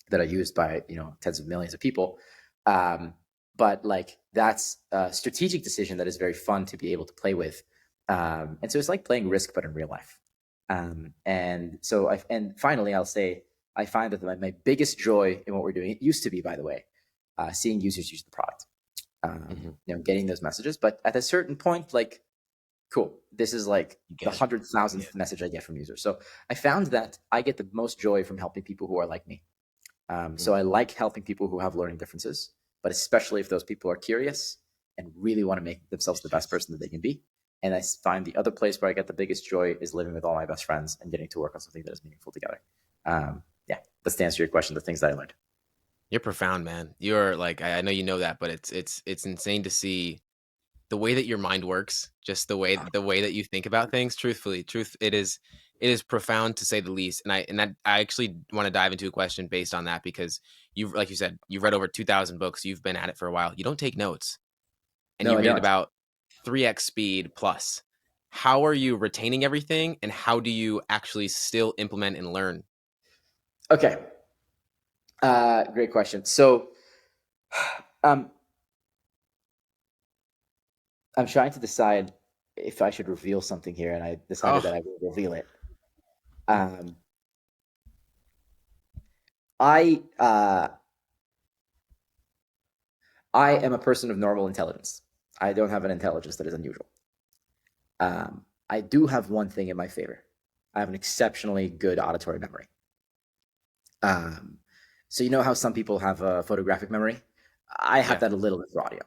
that are used by tens of millions of people. But like that's a strategic decision that is very fun to be able to play with. And so it's like playing Risk, but in real life. And finally, I'll say, I find that my biggest joy in what we're doing, it used to be, by the way, seeing users use the product, getting those messages. But at a certain point, like, cool, this is like the 100,000th message I get from users. So I found that I get the most joy from helping people who are like me. So I like helping people who have learning differences, but especially if those people are curious and really want to make themselves the best person that they can be. And I find the other place where I get the biggest joy is living with all my best friends and getting to work on something that is meaningful together. That's to answer your question, the things that I learned. You're profound, man. You're like, I know you know that, but it's insane to see the way that your mind works, just the way that you think about things. Truthfully, it is profound to say the least. And I actually want to dive into a question based on that because you've, like you said, you've read over 2,000 books. You've been at it for a while. You don't take notes, and No, you I read at don't. about 3x speed plus. How are you retaining everything, and how do you actually still implement and learn? Okay. Great question. So, I'm trying to decide if I should reveal something here, and I decided that Oh, I will reveal it. Um, I I am a person of normal intelligence. I don't have an intelligence that is unusual. I do have one thing in my favor. I have an exceptionally good auditory memory. So you know how some people have a photographic memory? I have yeah. that a little bit for audio.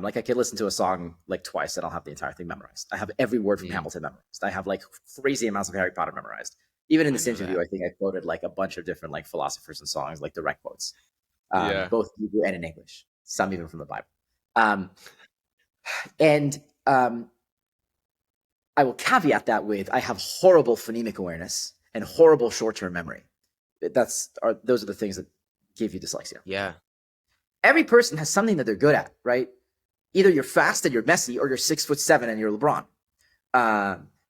Like I could listen to a song like twice and I'll have the entire thing memorized. I have every word from Hamilton memorized. I have like crazy amounts of Harry Potter memorized. Even in I this know interview, that. I think I quoted like a bunch of different like philosophers and songs, like direct quotes, Yeah. both Hebrew and in English, some even from the Bible. Um, and I will caveat that with I have horrible phonemic awareness and horrible short-term memory. Those are the things that give you dyslexia. Yeah. Every person has something that they're good at, right? Either you're fast and you're messy, or you're 6'7" and you're LeBron.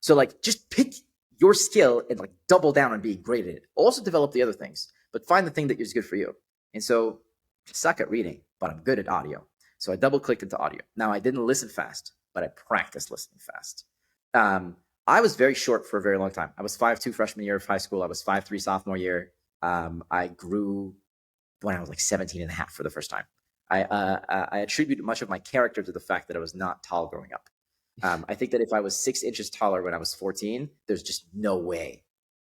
So like, just pick your skill and like double down on being great at it. Also develop the other things, but find the thing that is good for you. And so, I suck at reading, but I'm good at audio. So I double clicked into audio. Now I didn't listen fast, but I practiced listening fast. I was very short for a very long time. I was 5'2" freshman year of high school. I was 5'3" sophomore year. I grew when I was like 17 and a half for the first time. I attribute much of my character to the fact that I was not tall growing up. I think that if I was 6 inches taller when I was 14, there's just no way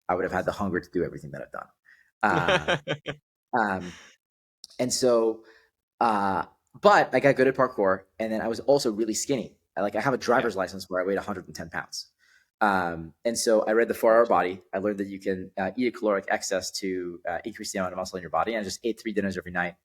I would have had the hunger to do everything that I've done. Um, and so, but I got good at parkour, and then I was also really skinny. I have a Yeah. driver's license where I weighed 110 pounds. And so I read The 4 Hour Body. I learned that you can eat a caloric excess to increase the amount of muscle in your body. And I just ate 3 dinners every night,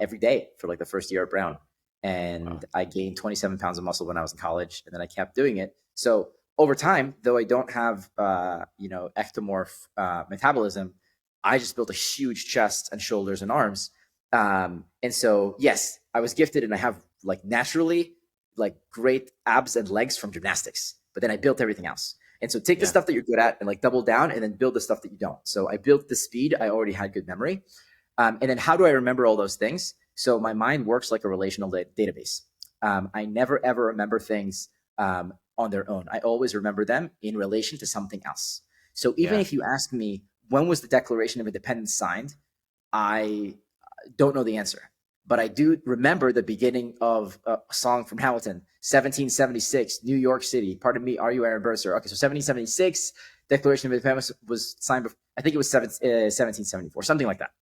every day for like the first year at Brown. And Wow. I gained 27 pounds of muscle when I was in college, and then I kept doing it. So over time, though I don't have ectomorph metabolism, I just built a huge chest and shoulders and arms. And so yes, I was gifted, and I have like naturally like great abs and legs from gymnastics. But then I built everything else. And so take the Yeah. stuff that you're good at and like double down, and then build the stuff that you don't. So I built the speed. I already had good memory. And then how do I remember all those things? So my mind works like a relational database. I never ever remember things on their own. I always remember them in relation to something else. So even Yeah. if you ask me when was the Declaration of Independence signed, I don't know the answer, but I do remember the beginning of a song from Hamilton, 1776, New York City. Pardon me, are you Aaron Burr? Okay, so 1776, Declaration of Independence was signed. I think it was 1774, something like that.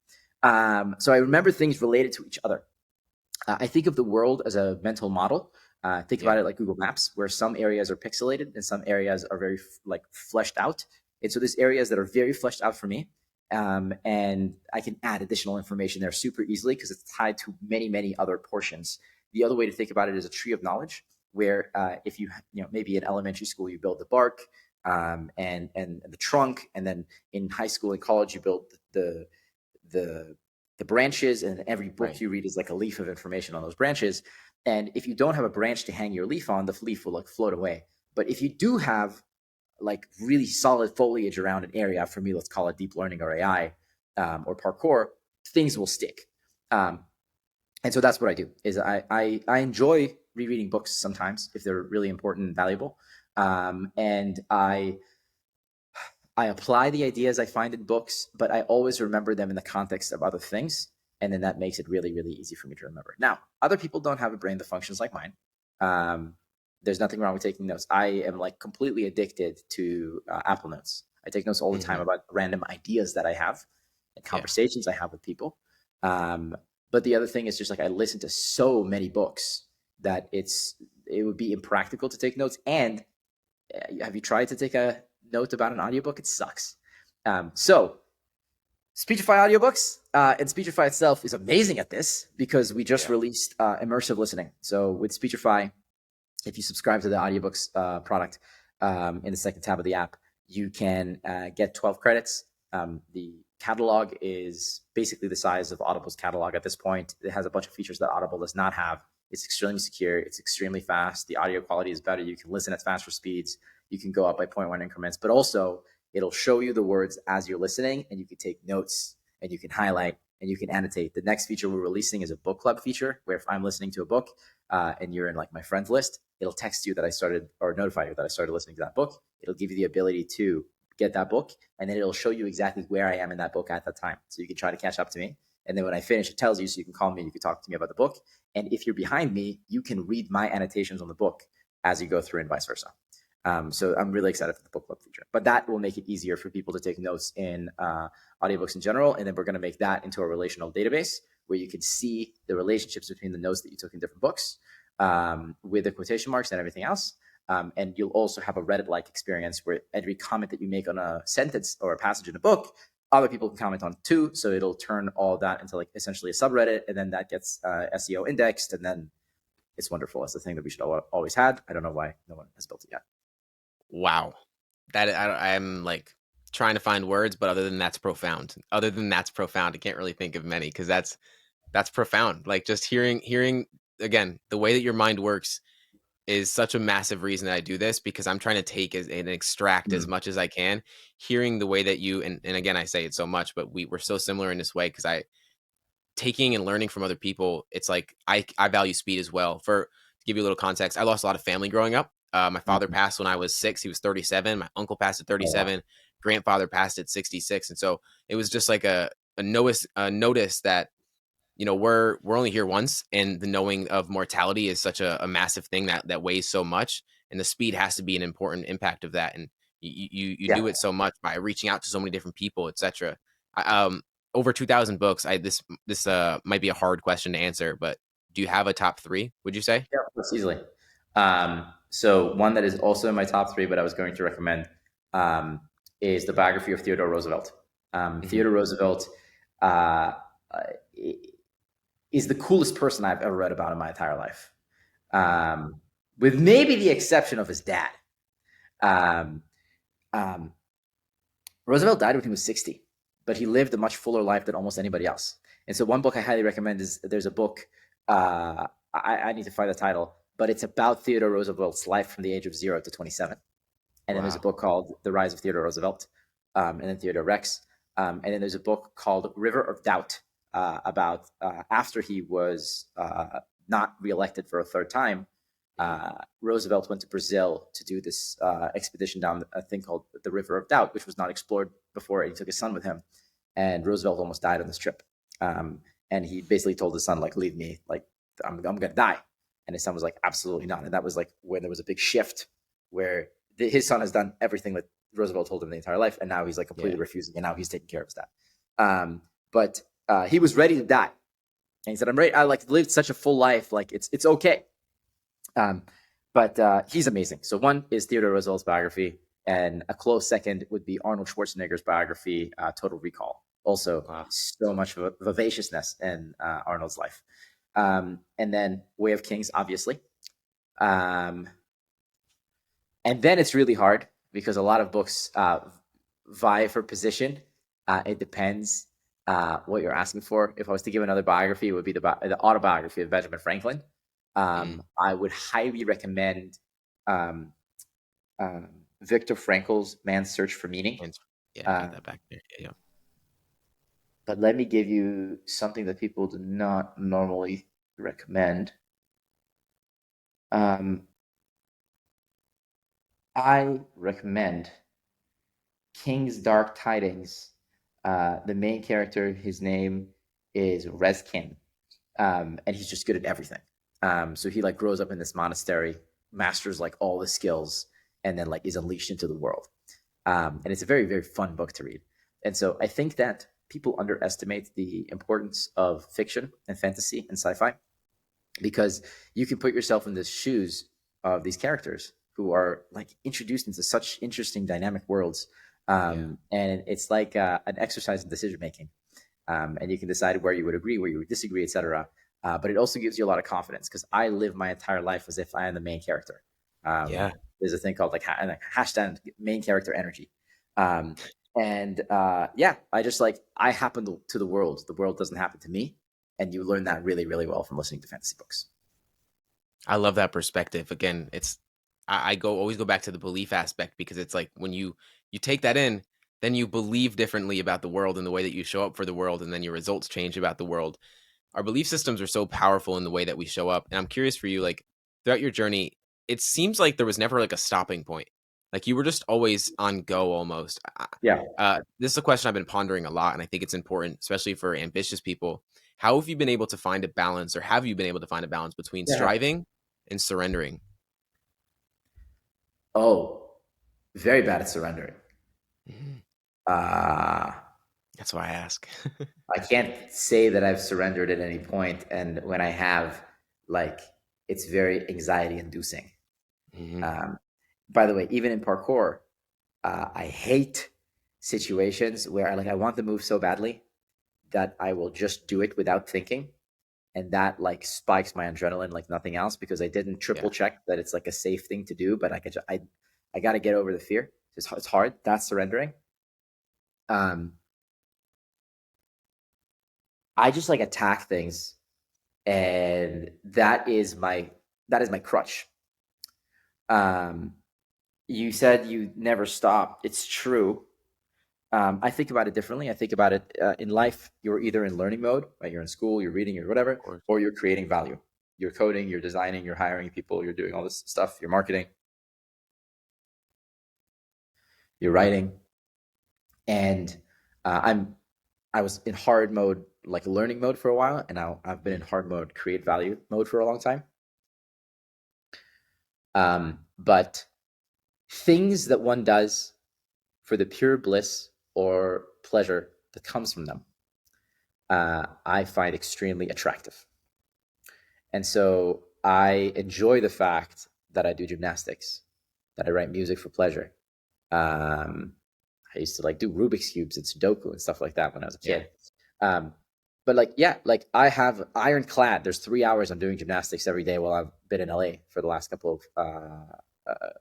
So I remember things related to each other. I think of the world as a mental model. Think Yeah. about it like Google Maps, where some areas are pixelated and some areas are very like fleshed out. And so there's areas that are very fleshed out for me, and I can add additional information there super easily because it's tied to many, many other portions. The other way to think about it is a tree of knowledge, where if you know maybe in elementary school you build the bark and the trunk, and then in high school and college you build the the branches, and every book Right. you read is like a leaf of information on those branches. And if you don't have a branch to hang your leaf on, the leaf will like float away. But if you do have like really solid foliage around an area, for me let's call it deep learning or AI, or parkour, things will stick. Um, and so that's what I do is I enjoy rereading books sometimes if they're really important and valuable. And I apply the ideas I find in books, but I always remember them in the context of other things. And then that makes it really, really easy for me to remember. Now, other people don't have a brain that functions like mine. Um, there's nothing wrong with taking notes. I am like completely addicted to Apple Notes. I take notes all the time Hmm. about random ideas that I have and Yeah. conversations I have with people. Um, but the other thing is just like I listen to so many books that it would be impractical to take notes. And have you tried to take a note about an audiobook? It sucks. So Speechify audiobooks, and Speechify itself is amazing at this because we just Yeah. released immersive listening. So with Speechify, if you subscribe to the audiobooks product in the second tab of the app, you can get 12 credits. The catalog is basically the size of Audible's catalog at this point. It has a bunch of features that Audible does not have. It's extremely secure. It's extremely fast. The audio quality is better. You can listen at faster speeds. You can go up by 0.1 increments, but also it'll show you the words as you're listening, and you can take notes and you can highlight and you can annotate. The next feature we're releasing is a book club feature, where if I'm listening to a book and you're in like my friends list, it'll text you that I started, or notify you that I started listening to that book. It'll give you the ability to get that book, and then it'll show you exactly where I am in that book at that time. So you can try to catch up to me. And then when I finish, it tells you, so you can call me, you can talk to me about the book. And if you're behind me, you can read my annotations on the book as you go through, and vice versa. So I'm really excited for the book club feature. But that will make it easier for people to take notes in audiobooks in general. And then we're going to make that into a relational database where you can see the relationships between the notes that you took in different books, with the quotation marks and everything else. And you'll also have a Reddit-like experience where every comment that you make on a sentence or a passage in a book, other people can comment on too. So it'll turn all that into like essentially a subreddit, and then that gets SEO indexed, and then it's wonderful. It's the thing that we should always had. I don't know why no one has built it yet. Wow. I'm like trying to find words, but other than that's profound. Other than that's profound, I can't really think of many because that's profound. Like just hearing again the way that your mind works is such a massive reason that I do this, because I'm trying to take and extract as Mm. much as I can. Hearing the way that you and again I say it so much, but we're so similar in this way because I taking and learning from other people. It's like I value speed as well. For to give you a little context, I lost a lot of family growing up. My father Mm. passed when I was 6. He was 37. My uncle passed at Oh, wow. 37. Grandfather passed at 66. And so it was just like a notice that we're only here once, and the knowing of mortality is such a massive thing that weighs so much, and the speed has to be an important impact of that. And you Yeah. do it so much by reaching out to so many different people, etc. Over 2,000 books. This might be a hard question to answer, but do you have a top three, would you say? Yeah, of course, easily. So one that is also in my top three, but I was going to recommend, um, is the biography of Theodore Roosevelt. Hmm. Theodore Roosevelt uh, is the coolest person I've ever read about in my entire life, Wow. with maybe the exception of his dad. Um, um, Roosevelt died when he was 60, but he lived a much fuller life than almost anybody else. And so, one book I highly recommend is there's a book, I need to find the title, but it's about Theodore Roosevelt's life from the age of 0 to 27. And then there's a Wow. book called The Rise of Theodore Roosevelt, and then Theodore Rex. And then there's a book called River of Doubt, about after he was not reelected for a third time. Roosevelt went to Brazil to do this expedition down a thing called the River of Doubt, which was not explored before, and he took his son with him. And Roosevelt almost died on this trip. And he basically told his son, like, leave me, like, I'm going to die. And his son was like, absolutely not. And that was like when there was a big shift where his son has done everything that Roosevelt told him the entire life. And now he's like completely refusing. And now he's taking care of his dad. But he was ready to die. And he said, I'm ready. I like lived such a full life. Like it's okay. But he's amazing. So one is Theodore Roosevelt's biography, and a close second would be Arnold Schwarzenegger's biography, Total Recall. Also, so much vivaciousness in Arnold's life. And then Way of Kings, obviously. And then it's really hard because a lot of books vie for position. It depends what you're asking for. If I was to give another biography, it would be the autobiography of Benjamin Franklin. I would highly recommend Viktor Frankl's Man's Search for Meaning. I got that back there. Yeah. But let me give you something that people do not normally recommend. I recommend King's Dark Tidings. The main character, his name is Rezkin, and he's just good at everything. So he like grows up in this monastery, masters like all the skills, and then like is unleashed into the world. And it's a very, very fun book to read. And so I think that people underestimate the importance of fiction and fantasy and sci-fi, because you can put yourself in the shoes of these characters who are like introduced into such interesting dynamic worlds. And it's like an exercise in decision making. And you can decide where you would agree, where you would disagree, etc. But it also gives you a lot of confidence, because I live my entire life as if I am the main character. There's a thing called like hashtag main character energy. I just like, I happen to the world. The world doesn't happen to me. And you learn that really, really well from listening to fantasy books. I love that perspective. Again, I always go back to the belief aspect, because it's like when you take that in, then you believe differently about the world and the way that you show up for the world, and then your results change about the world. Our belief systems are so powerful in the way that we show up. And I'm curious for you, like throughout your journey, it seems like there was never like a stopping point. Like you were just always on go almost. Yeah. This is a question I've been pondering a lot, and I think it's important, especially for ambitious people. How have you been able to find a balance, or have you been able to find a balance between striving and surrendering? Oh, very bad at surrendering. That's why I ask. I can't say that I've surrendered at any point, and when I have, like, it's very anxiety inducing. By the way, even in parkour, I hate situations where I want the move so badly that I will just do it without thinking, and that like spikes my adrenaline like nothing else, because I didn't triple check that it's like a safe thing to do. But I got to get over the fear. It's hard. That's surrendering. I just like attack things, and that is my crutch. You said you never stop. It's true. I think about it differently. I think about it in life. You're either in learning mode, right? You're in school, you're reading, you're whatever, or you're creating value. You're coding, you're designing, you're hiring people, you're doing all this stuff, you're marketing, you're writing. And I was in hard mode, like learning mode for a while, and now I've been in hard mode, create value mode for a long time. But things that one does for the pure bliss or pleasure that comes from them, I find extremely attractive. And so I enjoy the fact that I do gymnastics, that I write music for pleasure. I used to like do Rubik's Cubes and Sudoku and stuff like that when I was a kid. But like I have ironclad. There's 3 hours I'm doing gymnastics every day while I've been in LA for the last couple of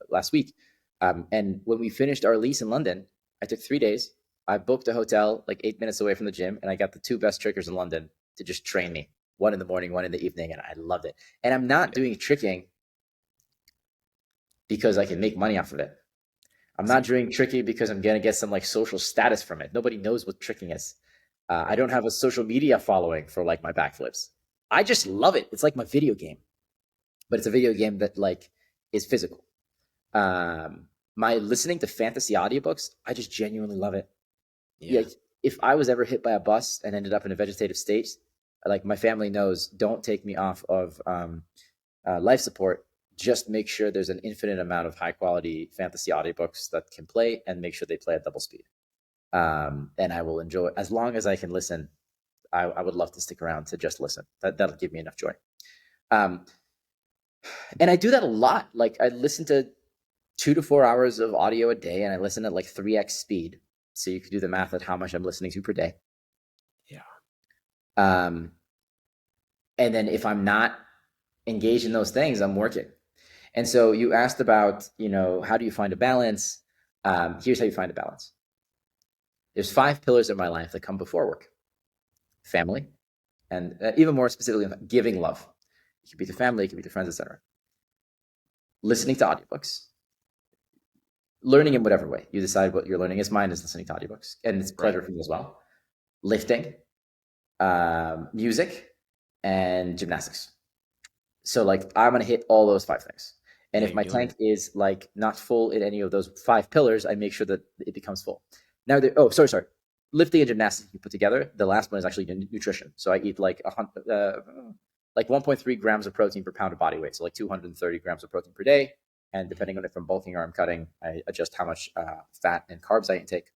last week. And when we finished our lease in London, I took 3 days. I booked a hotel like 8 minutes away from the gym, and I got the 2 best trickers in London to just train me. One in the morning, one in the evening, and I loved it. And I'm not doing tricking because I can make money off of it. I'm not doing tricking because I'm going to get some like social status from it. Nobody knows what tricking is. I don't have a social media following for like my backflips. I just love it. It's like my video game, but it's a video game that like is physical. My listening to fantasy audiobooks, I just genuinely love it. Yeah. If I was ever hit by a bus and ended up in a vegetative state, like my family knows, don't take me off of life support. Just make sure there's an infinite amount of high quality fantasy audiobooks that can play, and make sure they play at double speed. And I will enjoy, as long as I can listen. I would love to stick around to just listen. That'll give me enough joy. And I do that a lot. Like I listen to 2 to 4 hours of audio a day, and I listen at like 3x speed. So you can do the math at how much I'm listening to per day. Yeah. And then if I'm not engaged in those things, I'm working. And so you asked about, how do you find a balance? Here's how you find a balance. There's 5 pillars of my life that come before work: family, and even more specifically, giving love. It could be to family, it could be to friends, etc. Listening to audiobooks, learning in whatever way you decide what you're learning is. Mine is listening to audiobooks, and it's pleasure for me as well. Lifting, music, and gymnastics. So like I'm gonna hit all those 5 things. And if my tank is like not full in any of those 5 pillars, I make sure that it becomes full. Now, sorry. Lifting and gymnastics you put together. The last one is actually nutrition. So I eat like 1.3 grams of protein per pound of body weight. So like 230 grams of protein per day. And depending on if I'm bulking or I'm cutting, I adjust how much fat and carbs I intake.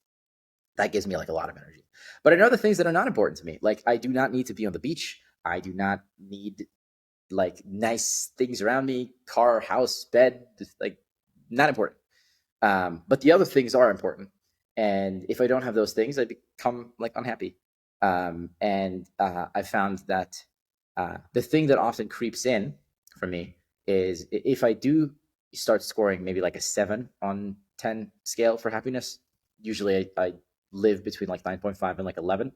That gives me like a lot of energy. But I know the things that are not important to me. Like I do not need to be on the beach. I do not need like nice things around me, car, house, bed, just like not important. But the other things are important. And if I don't have those things, I become like unhappy. I found that the thing that often creeps in for me is if I do start scoring maybe like a 7 on 10 scale for happiness, usually I live between like 9.5 and like 11.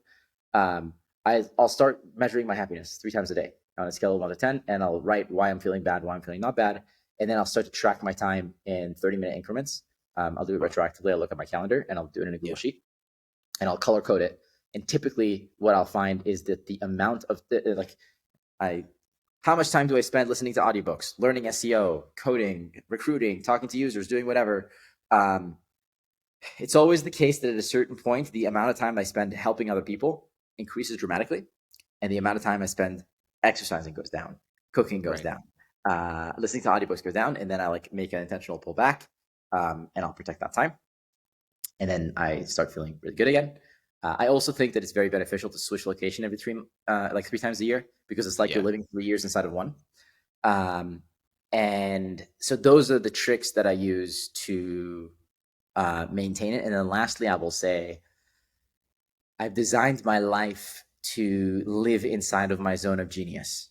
I'll start measuring my happiness 3 times a day on a scale of 1 to 10, and I'll write why I'm feeling bad, why I'm feeling not bad, and then I'll start to track my time in 30-minute increments. I'll do it retroactively. I'll look at my calendar and I'll do it in a Google Sheet, and I'll color code it. And typically, what I'll find is that the amount of how much time do I spend listening to audiobooks, learning SEO, coding, recruiting, talking to users, doing whatever. It's always the case that at a certain point, the amount of time I spend helping other people increases dramatically, and the amount of time I spend exercising goes down, cooking goes down, listening to audiobooks goes down, and then I like make an intentional pullback, and I'll protect that time, and then I start feeling really good again. I also think that it's very beneficial to switch location every 3 times a year, because it's like you're living 3 years inside of one. And so those are the tricks that I use to maintain it. And then lastly, I will say I've designed my life to live inside of my zone of genius.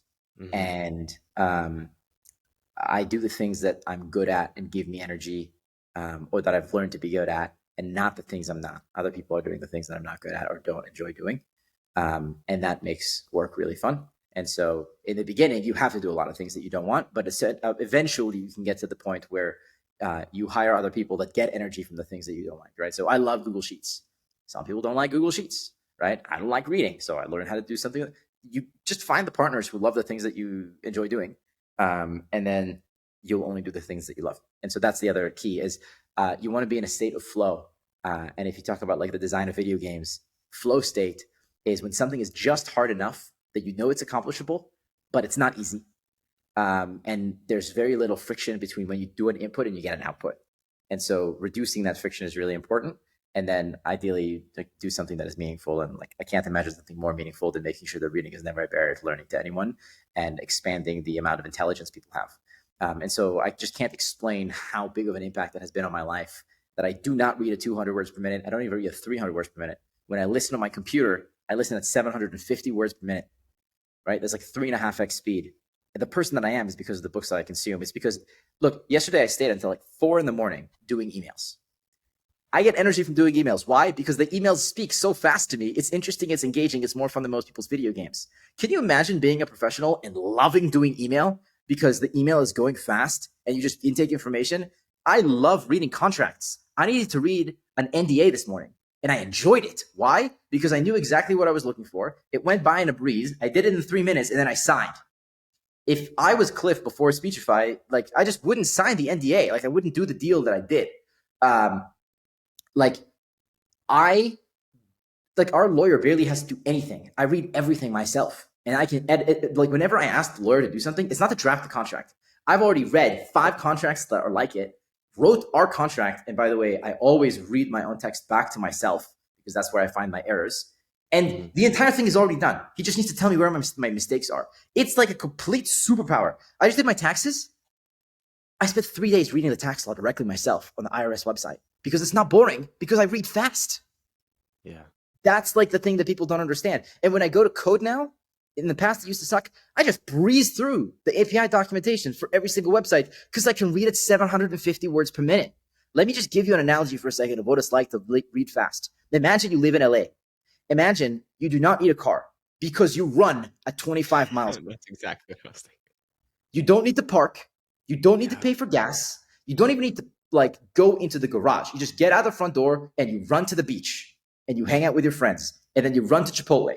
And I do the things that I'm good at and give me energy, or that I've learned to be good at, and not the things I'm not. Other people are doing the things that I'm not good at or don't enjoy doing. And that makes work really fun. And so in the beginning, you have to do a lot of things that you don't want, but eventually you can get to the point where you hire other people that get energy from the things that you don't like, right? So I love Google Sheets. Some people don't like Google Sheets, right? I don't like reading, so I learned how to do something. You just find the partners who love the things that you enjoy doing, and then you'll only do the things that you love. And so that's the other key is you want to be in a state of flow. And if you talk about like the design of video games, flow state is when something is just hard enough that you know it's accomplishable, but it's not easy. And there's very little friction between when you do an input and you get an output. And so reducing that friction is really important. And then ideally like, do something that is meaningful. And like I can't imagine something more meaningful than making sure that reading is never a barrier to learning to anyone, and expanding the amount of intelligence people have. And so I just can't explain how big of an impact that has been on my life, that I do not read at 200 words per minute. I don't even read at 300 words per minute. When I listen on my computer, I listen at 750 words per minute, right? That's like 3.5x speed. And the person that I am is because of the books that I consume. It's because, look, yesterday I stayed until like 4 a.m. doing emails. I get energy from doing emails. Why? Because the emails speak so fast to me. It's interesting. It's engaging. It's more fun than most people's video games. Can you imagine being a professional and loving doing email because the email is going fast and you just intake information? I love reading contracts. I needed to read an NDA this morning. And I enjoyed it. Why? Because I knew exactly what I was looking for. It went by in a breeze. I did it in 3 minutes, and then I signed. If I was Cliff before Speechify, like I just wouldn't sign the NDA. Like I wouldn't do the deal that I did. Like our lawyer barely has to do anything. I read everything myself, and I can edit. Like whenever I ask the lawyer to do something, it's not to draft the contract. I've already read 5 contracts that are like it, wrote our contract, and by the way, I always read my own text back to myself because that's where I find my errors. And the entire thing is already done. He just needs to tell me where my mistakes are. It's like a complete superpower. I just did my taxes. I spent 3 days reading the tax law directly myself on the IRS website because it's not boring, because I read fast. Yeah. That's like the thing that people don't understand. And when I go to code now, in the past it used to suck, I just breeze through the API documentation for every single website because I can read at 750 words per minute. Let me just give you an analogy for a second of what it's like to read fast. Imagine you live in LA. Imagine you do not need a car because you run at 25 miles. That's exactly what I was thinking. You don't need to park. You don't need to pay for gas. You don't even need to like go into the garage. You just get out the front door and you run to the beach and you hang out with your friends. And then you run to Chipotle.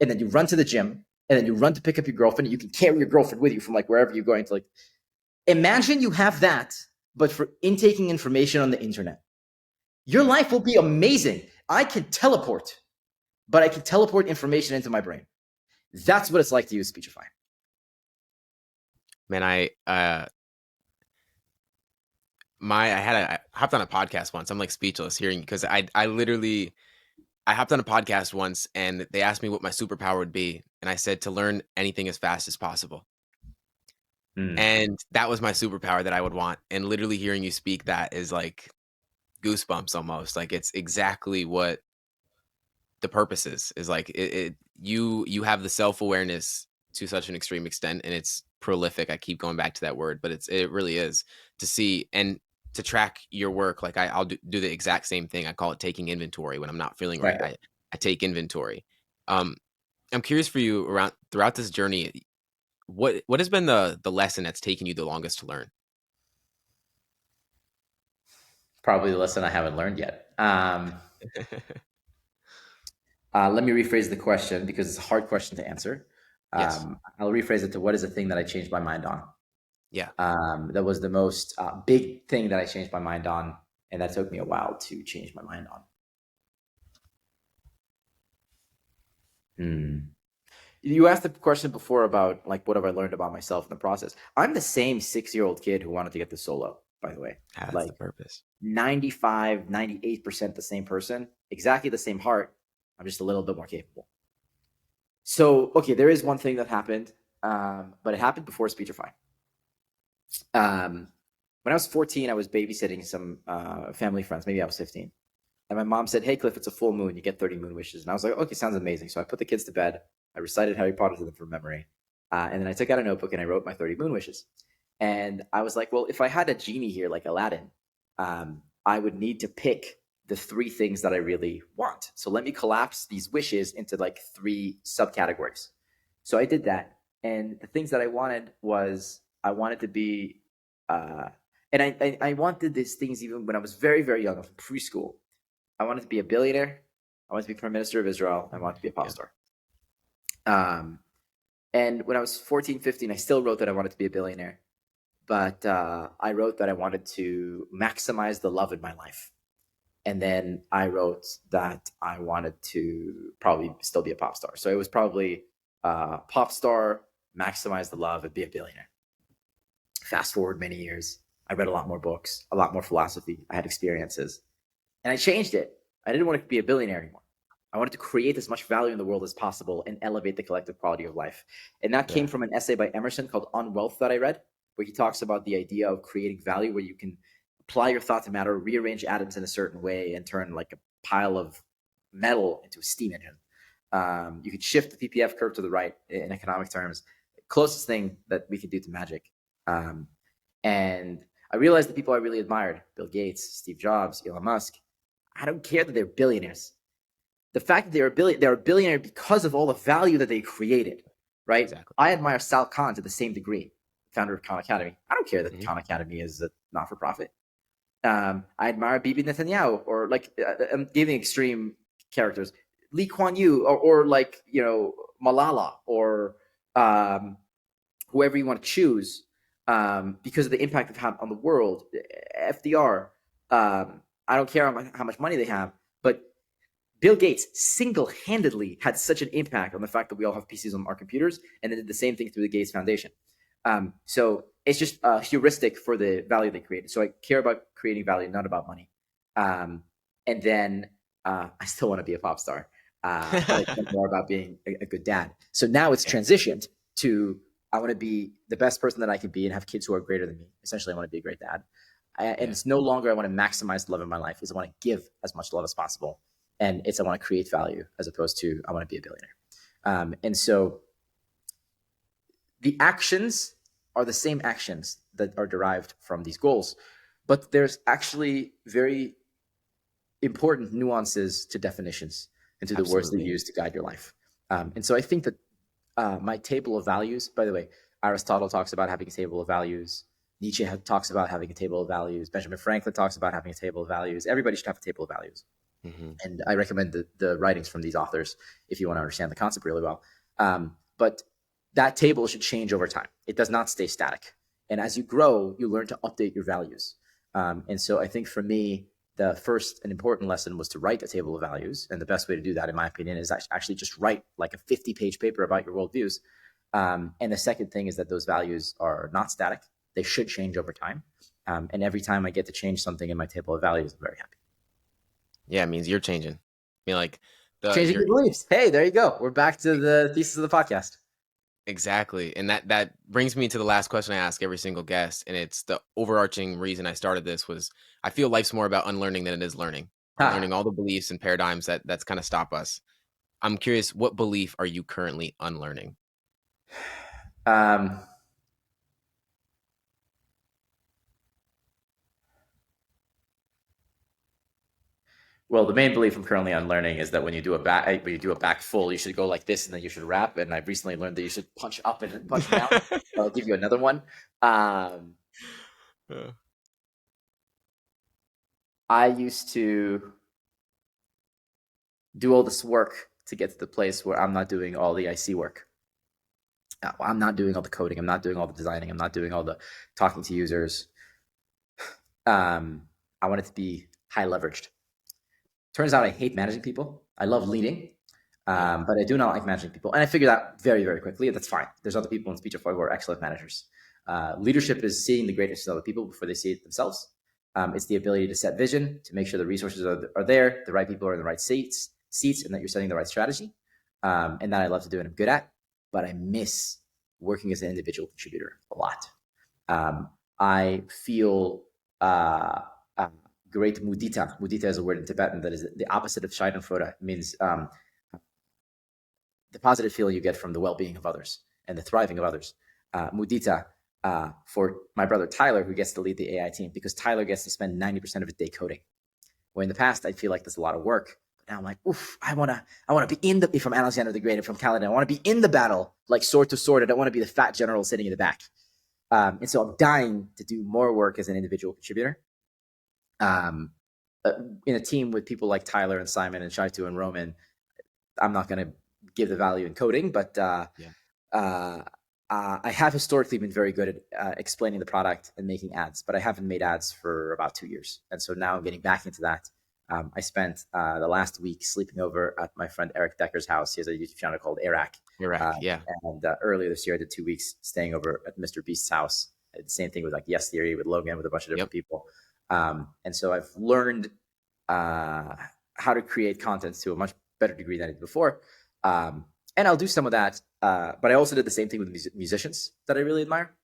And then you run to the gym. And then you run to pick up your girlfriend. And you can carry your girlfriend with you from like wherever you're going to. Like, imagine you have that, but for intaking information on the internet. Your life will be amazing. I can teleport, but I can teleport information into my brain. That's what it's like to use Speechify. Man, I hopped on a podcast once. I'm like speechless hearing, because I hopped on a podcast once and they asked me what my superpower would be, and I said to learn anything as fast as possible. And that was my superpower that I would want. And literally hearing you speak that is like goosebumps almost. Like it's exactly what the purpose is like you have the self-awareness to such an extreme extent, and it's prolific. I keep going back to that word, but it really is to see and to track your work. Like I'll do the exact same thing. I call it taking inventory. When I'm not feeling right, I take inventory. I'm curious for you throughout this journey, what has been the lesson that's taken you the longest to learn? Probably the lesson I haven't learned yet. Let me rephrase the question because it's a hard question to answer. Yes. I'll rephrase it to, what is the thing that I changed my mind on? Yeah. That was the most big thing that I changed my mind on, and that took me a while to change my mind on. You asked the question before about like what have I learned about myself in the process. I'm the same 6-year-old kid who wanted to get the solo, by the way. That's like the purpose. 95, 98% the same person, exactly the same heart. I'm just a little bit more capable. So, okay, there is one thing that happened, but it happened before Speechify. When I was 14, I was babysitting some family friends. Maybe I was 15. And my mom said, "Hey, Cliff, it's a full moon. You get 30 moon wishes." And I was like, okay, sounds amazing. So I put the kids to bed. I recited Harry Potter to them from memory. And then I took out a notebook and I wrote my 30 moon wishes. And I was like, well, if I had a genie here like Aladdin, I would need to pick the 3 things that I really want. So let me collapse these wishes into like 3 subcategories. So I did that. And the things that I wanted was, I wanted to be, and I wanted these things even when I was very, very young, from preschool. I wanted to be a billionaire. I wanted to be Prime Minister of Israel. I wanted to be a pop star. And when I was 14, 15, I still wrote that I wanted to be a billionaire. But I wrote that I wanted to maximize the love in my life. And then I wrote that I wanted to probably still be a pop star. So it was probably pop star, maximize the love, and be a billionaire. Fast forward many years. I read a lot more books, a lot more philosophy. I had experiences. And I changed it. I didn't want to be a billionaire anymore. I wanted to create as much value in the world as possible and elevate the collective quality of life. And that came from an essay by Emerson called On Wealth that I read, where he talks about the idea of creating value, where you can apply your thought to matter, rearrange atoms in a certain way, and turn like a pile of metal into a steam engine. You could shift the PPF curve to the right in economic terms. Closest thing that we could do to magic. And I realized the people I really admired, Bill Gates, Steve Jobs, Elon Musk, I don't care that they're billionaires. The fact that they're a billionaire because of all the value that they created, right? Exactly. I admire Sal Khan to the same degree, founder of Khan Academy. I don't care that Khan Academy is a not-for-profit. I admire Bibi Netanyahu, or like I'm giving extreme characters, Lee Kuan Yew, or like Malala, or um, whoever you want to choose, because of the impact they've had on the world. FDR. I don't care how much money they have, but Bill Gates single-handedly had such an impact on the fact that we all have PCs on our computers, and then did the same thing through the Gates Foundation. So it's just a heuristic for the value they created. So I care about creating value, not about money. And then I still want to be a pop star, but I care more about being a good dad. So now it's transitioned to, I want to be the best person that I can be and have kids who are greater than me. Essentially, I want to be a great dad. And it's no longer I want to maximize the love in my life. It's I want to give as much love as possible. And it's I want to create value, as opposed to I want to be a billionaire. And so the actions are the same actions that are derived from these goals, but there's actually very important nuances to definitions and to the words that you use to guide your life. And so I think that my table of values, by the way, Aristotle talks about having a table of values. Nietzsche talks about having a table of values. Benjamin Franklin talks about having a table of values. Everybody should have a table of values. Mm-hmm. And I recommend the writings from these authors if you want to understand the concept really well. But that table should change over time. It does not stay static. And as you grow, you learn to update your values. And so I think for me, the first and important lesson was to write a table of values. And the best way to do that, in my opinion, is actually just write like a 50-page paper about your worldviews. And the second thing is that those values are not static. They should change over time. And every time I get to change something in my table of values, I'm very happy. Yeah, it means you're changing. I mean, like changing your beliefs. Hey, there you go. We're back to the thesis of the podcast. Exactly. And that brings me to the last question I ask every single guest. And it's the overarching reason I started this was I feel life's more about unlearning than it is learning. Unlearning all the beliefs and paradigms that's kind of stop us. I'm curious, what belief are you currently unlearning? Well, the main belief I'm currently unlearning is that when you do a back full, you should go like this, and then you should wrap. And I've recently learned that you should punch up and punch down. I'll give you another one. I used to do all this work to get to the place where I'm not doing all the IC work. I'm not doing all the coding. I'm not doing all the designing. I'm not doing all the talking to users. I want it to be high leveraged. Turns out I hate managing people. I love leading, but I do not like managing people. And I figured out very, very quickly. That's fine. There's other people in Speechify who are excellent managers. Leadership is seeing the greatness of other people before they see it themselves. It's the ability to set vision, to make sure the resources are there, the right people are in the right seats, and that you're setting the right strategy. And that I love to do and I'm good at, but I miss working as an individual contributor a lot. I feel great mudita. Mudita is a word in Tibetan that is the opposite of schadenfreude. It means the positive feeling you get from the well-being of others and the thriving of others. Mudita for my brother Tyler, who gets to lead the AI team, because Tyler gets to spend 90% of his day coding. Where in the past, I feel like there's a lot of work. But now I'm like, oof, I wanna be in if I'm Alexander the Great, if I'm Kaladin, I want to be in the battle, like sword to sword. I don't want to be the fat general sitting in the back. And so I'm dying to do more work as an individual contributor. In a team with people like Tyler and Simon and Shaitu and Roman, I'm not going to give the value in coding, but I have historically been very good at explaining the product and making ads, but I haven't made ads for about 2 years. And so now I'm getting back into that. I spent the last week sleeping over at my friend Eric Decker's house. He has a YouTube channel called Eric. Yeah. And earlier this year, I did 2 weeks staying over at Mr. Beast's house. I did the same thing with like Yes Theory, with Logan, with a bunch of different people. And so I've learned how to create content to a much better degree than I did before. And I'll do some of that. But I also did the same thing with musicians that I really admire.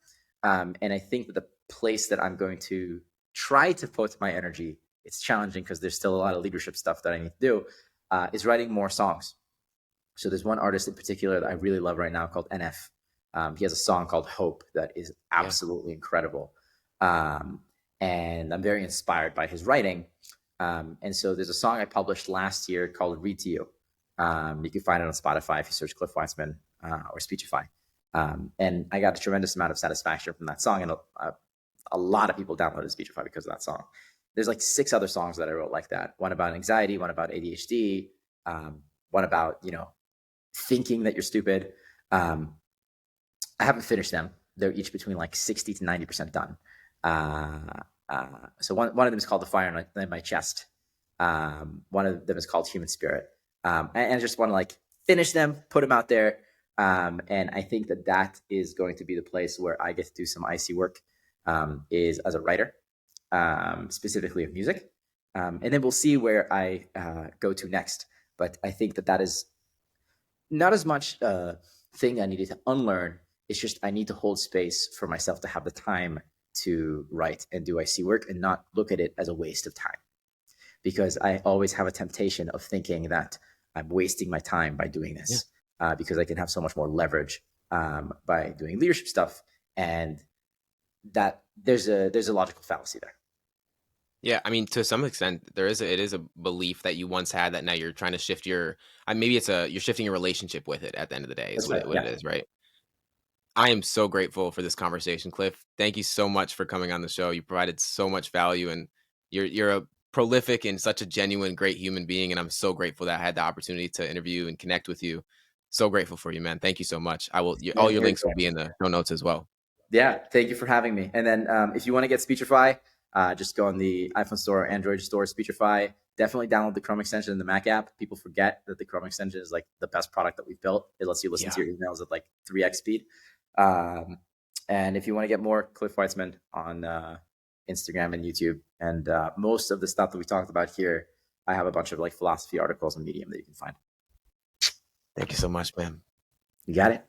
And I think that the place that I'm going to try to put my energy, it's challenging because there's still a lot of leadership stuff that I need to do, is writing more songs. So there's one artist in particular that I really love right now called NF. He has a song called Hope that is absolutely incredible. And I'm very inspired by his writing. And so there's a song I published last year called Read to You. You can find it on Spotify if you search Cliff Weitzman or Speechify. And I got a tremendous amount of satisfaction from that song. And a lot of people downloaded Speechify because of that song. there's like 6 other songs that I wrote like that. One about anxiety, one about ADHD, one about, thinking that you're stupid. I haven't finished them. They're each between like 60 to 90% done. So one of them is called The Fire in My Chest. One of them is called Human Spirit. And I just want to like finish them, put them out there. And I think that is going to be the place where I get to do some IC work, is as a writer, specifically of music. And then we'll see where I go to next. But I think that is not as much a thing I needed to unlearn. It's just I need to hold space for myself to have the time to write and do IC work and not look at it as a waste of time. Because I always have a temptation of thinking that I'm wasting my time by doing this, because I can have so much more leverage by doing leadership stuff, and that there's a logical fallacy there. Yeah, I mean, to some extent, it is a belief that you once had that now you're trying to shift your. Maybe you're shifting your relationship with it. At the end of the day, is That's what right. it is, right? I am so grateful for this conversation, Cliff. Thank you so much for coming on the show. You provided so much value, and you're a prolific and such a genuine, great human being. And I'm so grateful that I had the opportunity to interview and connect with you. So grateful for you, man. Thank you so much. All your links will be in the show notes as well. Yeah, thank you for having me. And then if you want to get Speechify, just go on the iPhone store or Android store, Speechify. Definitely download the Chrome extension in the Mac app. People forget that the Chrome extension is like the best product that we've built. It lets you listen to your emails at like 3x speed. And if you want to get more Cliff Weitzman on Instagram and YouTube, and most of the stuff that we talked about here, I have a bunch of like philosophy articles on Medium that you can find. Thank you so much, man. You got it.